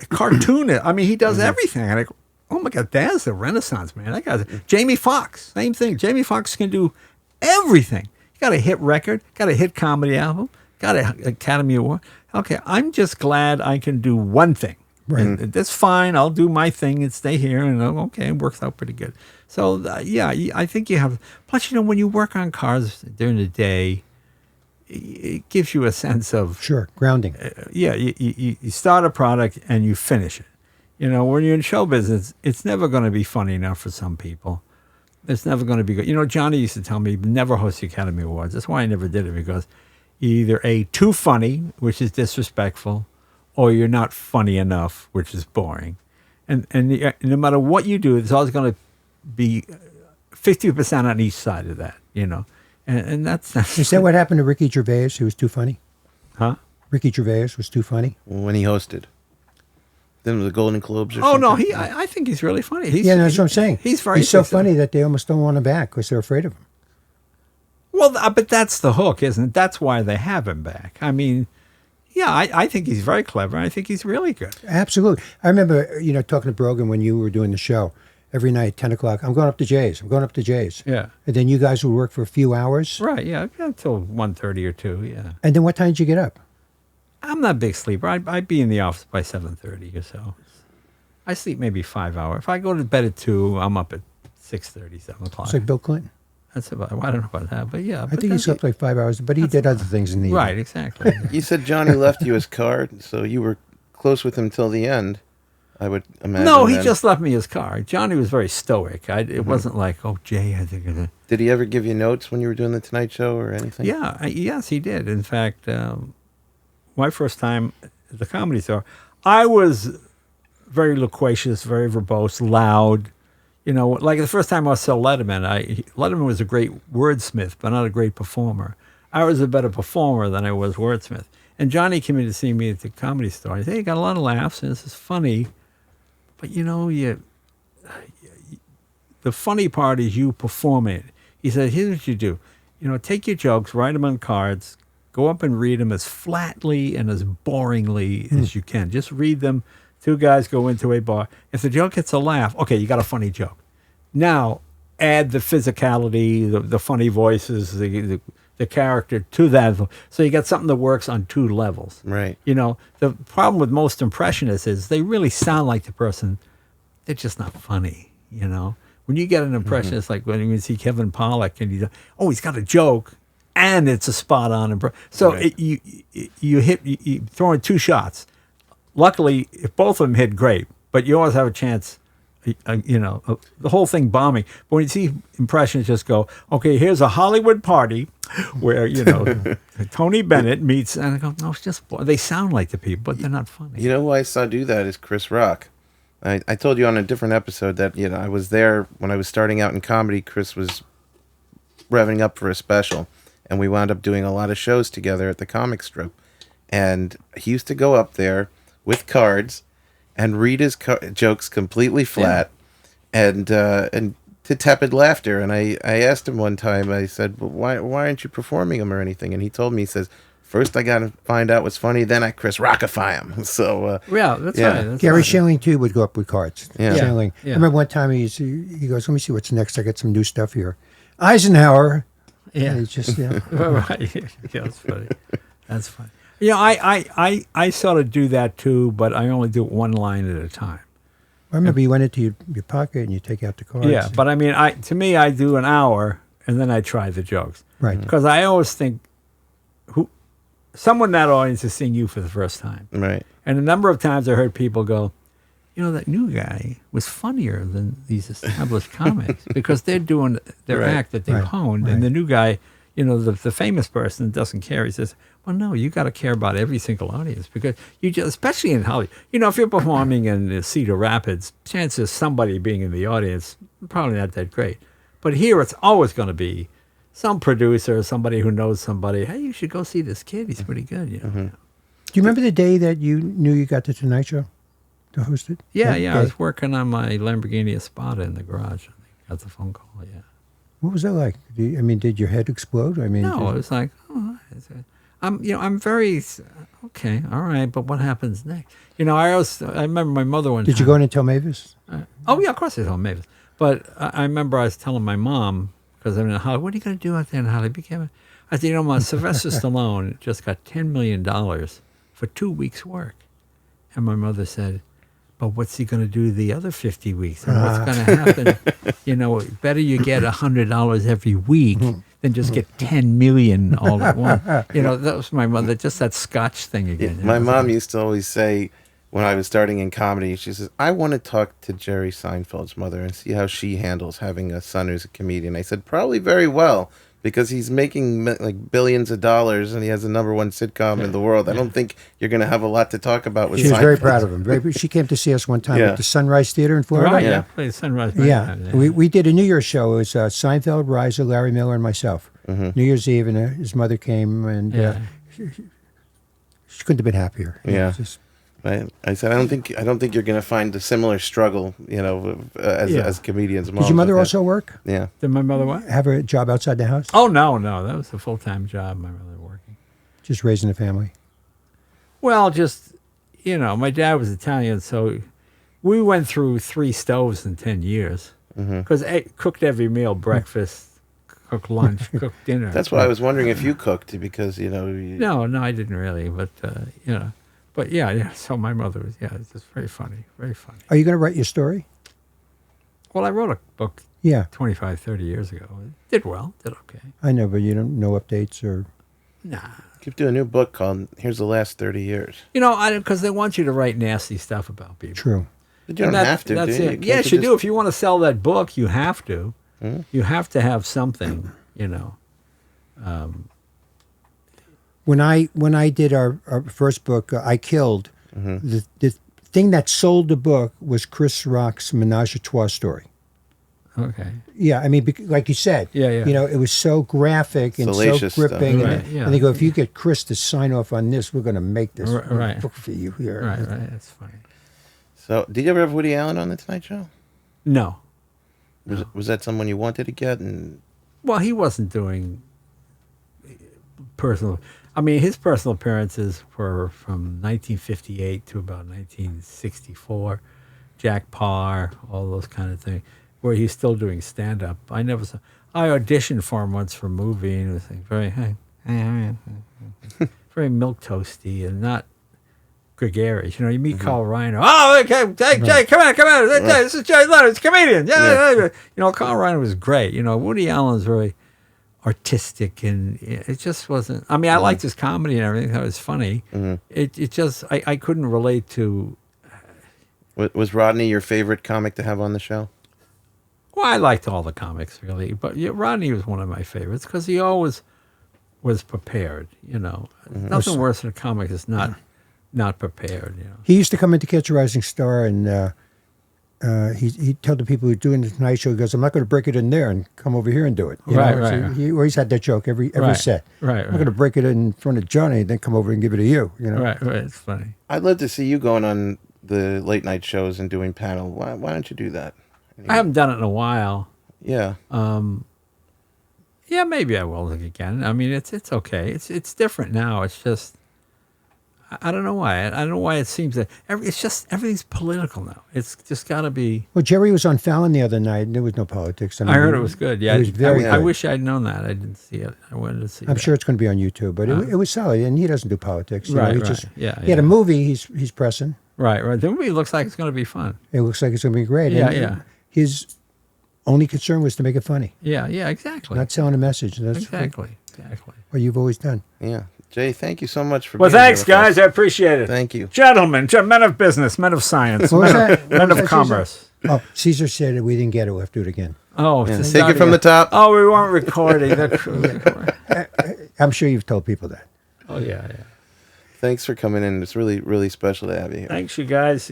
S3: cartoonist. I mean, he does everything. And I go, oh, my God, that's a renaissance, man. That guy's Jamie Foxx, same thing. Jamie Foxx can do everything. He got a hit record, got a hit comedy album, got an Academy Award. Okay, I'm just glad I can do one thing.
S1: Right.
S3: And that's fine. I'll do my thing and stay here. And okay, it works out pretty good. So, I think you have... Plus, when you work on cars during the day, it gives you a sense of...
S1: Sure, grounding.
S3: You start a product and you finish it. When you're in show business, it's never going to be funny enough for some people. It's never going to be good. Johnny used to tell me, never host the Academy Awards. That's why I never did it, because You're either too funny, which is disrespectful, or you're not funny enough, which is boring. And no matter what you do, there's always going to be 50% on each side of that, And that's
S1: Is that what happened to Ricky Gervais? He was too funny?
S3: huh?
S1: Ricky Gervais was too funny?
S2: When he hosted. Then the Golden Globes or
S3: Oh
S2: something.
S3: no, I think he's really funny.
S1: That's what I'm saying.
S3: He's very.
S1: He's so funny that they almost don't want him back because they're afraid of him.
S3: Well, but that's the hook, isn't it? That's why they have him back. I mean, yeah, I think he's very clever. I think he's really good.
S1: Absolutely. I remember, talking to Brogan when you were doing the show every night at 10 o'clock. I'm going up to Jay's.
S3: Yeah.
S1: And then you guys would work for a few hours.
S3: Right. Yeah. Until 1:30 or 2. Yeah.
S1: And then what time did you get up?
S3: I'm not a big sleeper. I'd be in the office by 7:30 or so. I sleep maybe 5 hours. If I go to bed at 2, I'm up at 6:30, 7 o'clock.
S1: It's like Bill Clinton.
S3: That's about. I don't know about that, but yeah.
S1: I think he slept like 5 hours, but he did other things in the evening.
S3: Right. Exactly.
S2: You said Johnny left you his card, so you were close with him till the end, I would imagine.
S3: No, he
S2: then.
S3: just left me his card. Johnny was very stoic. It wasn't like, oh, Jay, I think.
S2: Did he ever give you notes when you were doing the Tonight Show or anything?
S3: Yeah, yes, he did. In fact, my first time at the Comedy Store, I was very loquacious, very verbose, loud. Like the first time I saw Letterman, Letterman was a great wordsmith, but not a great performer. I was a better performer than I was wordsmith. And Johnny came in to see me at the Comedy Store. He said, hey, you got a lot of laughs, and this is funny. But, the funny part is you perform it. He said, here's what you do. Take your jokes, write them on cards, go up and read them as flatly and as boringly as you can. Just read them. Two guys go into a bar. If the joke gets a laugh, okay, you got a funny joke. Now, add the physicality, the funny voices, the character to that. So you got something that works on 2 levels.
S2: Right.
S3: The problem with most impressionists is they really sound like the person. They're just not funny, When you get an impressionist, like when you see Kevin Pollak and he's got a joke and it's a spot on. So
S2: right.
S3: you throw in 2 shots. Luckily, if both of them hit, great. But you always have a chance, the whole thing bombing. But when you see impressions just go, okay, here's a Hollywood party where, Tony Bennett meets, and I go, no, it's just, they sound like the people, but they're not funny.
S2: You know who I saw do that is Chris Rock. I told you on a different episode that, I was there when I was starting out in comedy. Chris was revving up for a special, and we wound up doing a lot of shows together at the comic strip. And he used to go up there with cards and read his jokes completely flat and to tepid laughter. And I asked him one time, I said, well, why aren't you performing them or anything? And he told me, he says, first I got to find out what's funny, then I Chris Rockify him. So,
S3: That's right.
S1: Gary Shandling, too, would go up with cards.
S2: Yeah.
S1: Shandling.
S3: Yeah.
S1: I remember one time he goes, let me see what's next. I got some new stuff here. Eisenhower.
S3: Yeah.
S1: And he just,
S3: Right. Yeah, that's funny. That's funny. I sort of do that too, but I only do it 1 line at a time.
S1: I remember you went into your pocket and you take out the cards.
S3: Yeah, but I mean, to me, I do an hour and then I try the jokes.
S1: Right.
S3: Because I always think, someone in that audience is seeing you for the first time.
S2: right.
S3: And a number of times I heard people go, that new guy was funnier than these established comics because they're doing their
S2: Right.
S3: act that they've honed. And the new guy, the famous person doesn't care. He says, well, no, you got to care about every single audience because especially in Hollywood, if you're performing in Cedar Rapids, chances somebody being in the audience, probably not that great. But here it's always going to be some producer, somebody who knows somebody. Hey, you should go see this kid. He's pretty good.
S1: Do you remember the day that you knew you got the Tonight Show to host it?
S3: Yeah.
S1: That
S3: I
S1: day?
S3: was working on my Lamborghini Espada in the garage. I got the phone call, yeah.
S1: What was that like? Did your head explode?
S3: No, it was like, I'm very, okay, all right, but what happens next? I remember my mother one
S1: Did you
S3: time-
S1: go in and tell Mavis?
S3: Oh, yeah, of course I told Mavis. But I remember I was telling my mom, because I'm in Hollywood, what are you going to do out there in Hollywood? I said, my Sylvester Stallone just got $10 million for 2 weeks' work. And my mother said, but what's he going to do the other 50 weeks? And what's going to happen? Better you get $100 every week than just get 10 million all at once. That was my mother, just that Scotch thing again.
S2: My mom used to always say, when I was starting in comedy, she says, I want to talk to Jerry Seinfeld's mother and see how she handles having a son who's a comedian. I said, probably very well, because he's making like billions of dollars and he has the #1 sitcom in the world. I don't think you're going to have a lot to talk about with
S1: She was very
S2: Seinfeld.
S1: proud of him. She came to see us one time
S2: Yeah.
S1: at the Sunrise Theater in Florida.
S3: Right,
S2: Yeah.
S3: yeah. Played Sunrise.
S1: Yeah,
S3: Right.
S1: we did a New Year's show. It was Seinfeld, Reiser, Larry Miller, and myself. New Year's Eve, and his mother came, and
S3: Yeah.
S1: she couldn't have been happier.
S2: Yeah.
S1: It's just-
S2: I said I don't think you're going to find a similar struggle, as comedians.
S1: Did your mother also work?
S2: Yeah.
S3: Did my mother what?
S1: Have a job outside the house?
S3: Oh, no. That was a full-time job, my mother working.
S1: Just raising a family.
S3: Well, just, my dad was Italian, so we went through 3 stoves in 10 years. Because cooked every meal, breakfast, cooked lunch, cooked dinner.
S2: That's why I was wondering if you cooked, because
S3: No, I didn't really, but, But yeah, so my mother was, it's just very funny, very funny.
S1: Are you going to write your story?
S3: Well, I wrote a book
S1: Yeah,
S3: 25, 30 years ago. It did well, did okay.
S1: I know, but you don't know updates or.
S3: Nah.
S2: Keep doing a new book called "Here's the Last 30 Years."
S3: Because they want you to write nasty stuff about people.
S1: True.
S2: But you don't have to.
S3: That's
S2: do you?
S3: it.
S2: Can't
S3: Yes, you
S2: just-
S3: do. If you want to sell that book, you have to. You have to have something,
S1: When I did our first book, I Killed, the thing that sold the book was Chris Rock's Menage a Trois story.
S3: Okay.
S1: Yeah, I mean, like you said,
S3: Yeah.
S1: it was so graphic and
S2: Salacious
S1: so gripping.
S2: stuff.
S1: And,
S3: Right, yeah.
S1: and they go, if you get Chris to sign off on this, we're going to make this
S3: Right.
S1: book for you here.
S3: Right. That's funny.
S2: So, did you ever have Woody Allen on the Tonight Show?
S3: No.
S2: Was that someone you wanted to get? And
S3: Well, he wasn't doing personal. I mean, his personal appearances were from 1958 to about 1964. Jack Parr, all those kind of things, where he's still doing stand-up. I never saw. I auditioned for him once for a movie, and it was like very, very milk toasty and not gregarious. You meet Carl Reiner. Oh, okay, Jay, come on. This is Jay Leno. It's a comedian. Yeah. Carl Reiner was great. Woody Allen's very artistic, and it just wasn't. I mean, I liked his comedy and everything. That was funny. It just, I couldn't relate to.
S2: was Rodney your favorite comic to have on the show?
S3: Well, I liked all the comics really, but Rodney was one of my favorites because he always was prepared. Nothing worse than a comic that's not prepared.
S1: He used to come in to Catch a Rising Star, and he told the people who were doing the Tonight Show, he goes, I'm not going to break it in there and come over here and do it.
S3: Right.
S1: So he always had that joke every set.
S3: Right.
S1: I'm not going to break it in front of Johnny and then come over and give it to you.
S3: Right. It's funny.
S2: I'd love to see you going on the late night shows and doing panel. Why don't you do that?
S3: I haven't done it in a while.
S2: Yeah.
S3: Yeah, maybe I will again. I mean, it's okay. It's different now. It's just I don't know why. I don't know why it seems that it's just everything's political now. It's just got to be.
S1: Well, Jerry was on Fallon the other night, and there was no politics.
S3: I heard it was good. Yeah,
S1: it was very
S3: I
S1: good.
S3: wish I'd known that. I didn't see it. I wanted to see.
S1: I'm
S3: that.
S1: sure it's going to be on YouTube, but it was solid, and he doesn't do politics. You know,
S3: Right,
S1: he
S3: right.
S1: just
S3: Yeah,
S1: he had a
S3: yeah.
S1: movie he's pressing.
S3: Right. The movie looks like it's going to be fun.
S1: It looks like it's going to be great.
S3: Yeah,
S1: And
S3: yeah.
S1: His only concern was to make it funny,
S3: Yeah, exactly.
S1: not selling a message. That's
S3: Exactly.
S1: what you've always done.
S2: Yeah. Jay, thank you so much for
S3: Well,
S2: being here
S3: thanks,
S2: with us.
S3: guys. I appreciate it.
S2: Thank you.
S3: Gentlemen, men of business, men of science,
S1: What was
S3: men
S1: that?
S3: of,
S1: What
S3: men
S1: was
S3: of
S1: that,
S3: commerce.
S1: Oh, Caesar said we didn't get it. We'll have to do it again.
S3: Oh,
S2: Yeah,
S3: it's
S2: take it from the top.
S3: Oh, we weren't recording.
S1: I'm sure you've told people that.
S3: Oh, yeah.
S2: Thanks for coming in. It's really, really special to have you here.
S3: Thanks, you guys.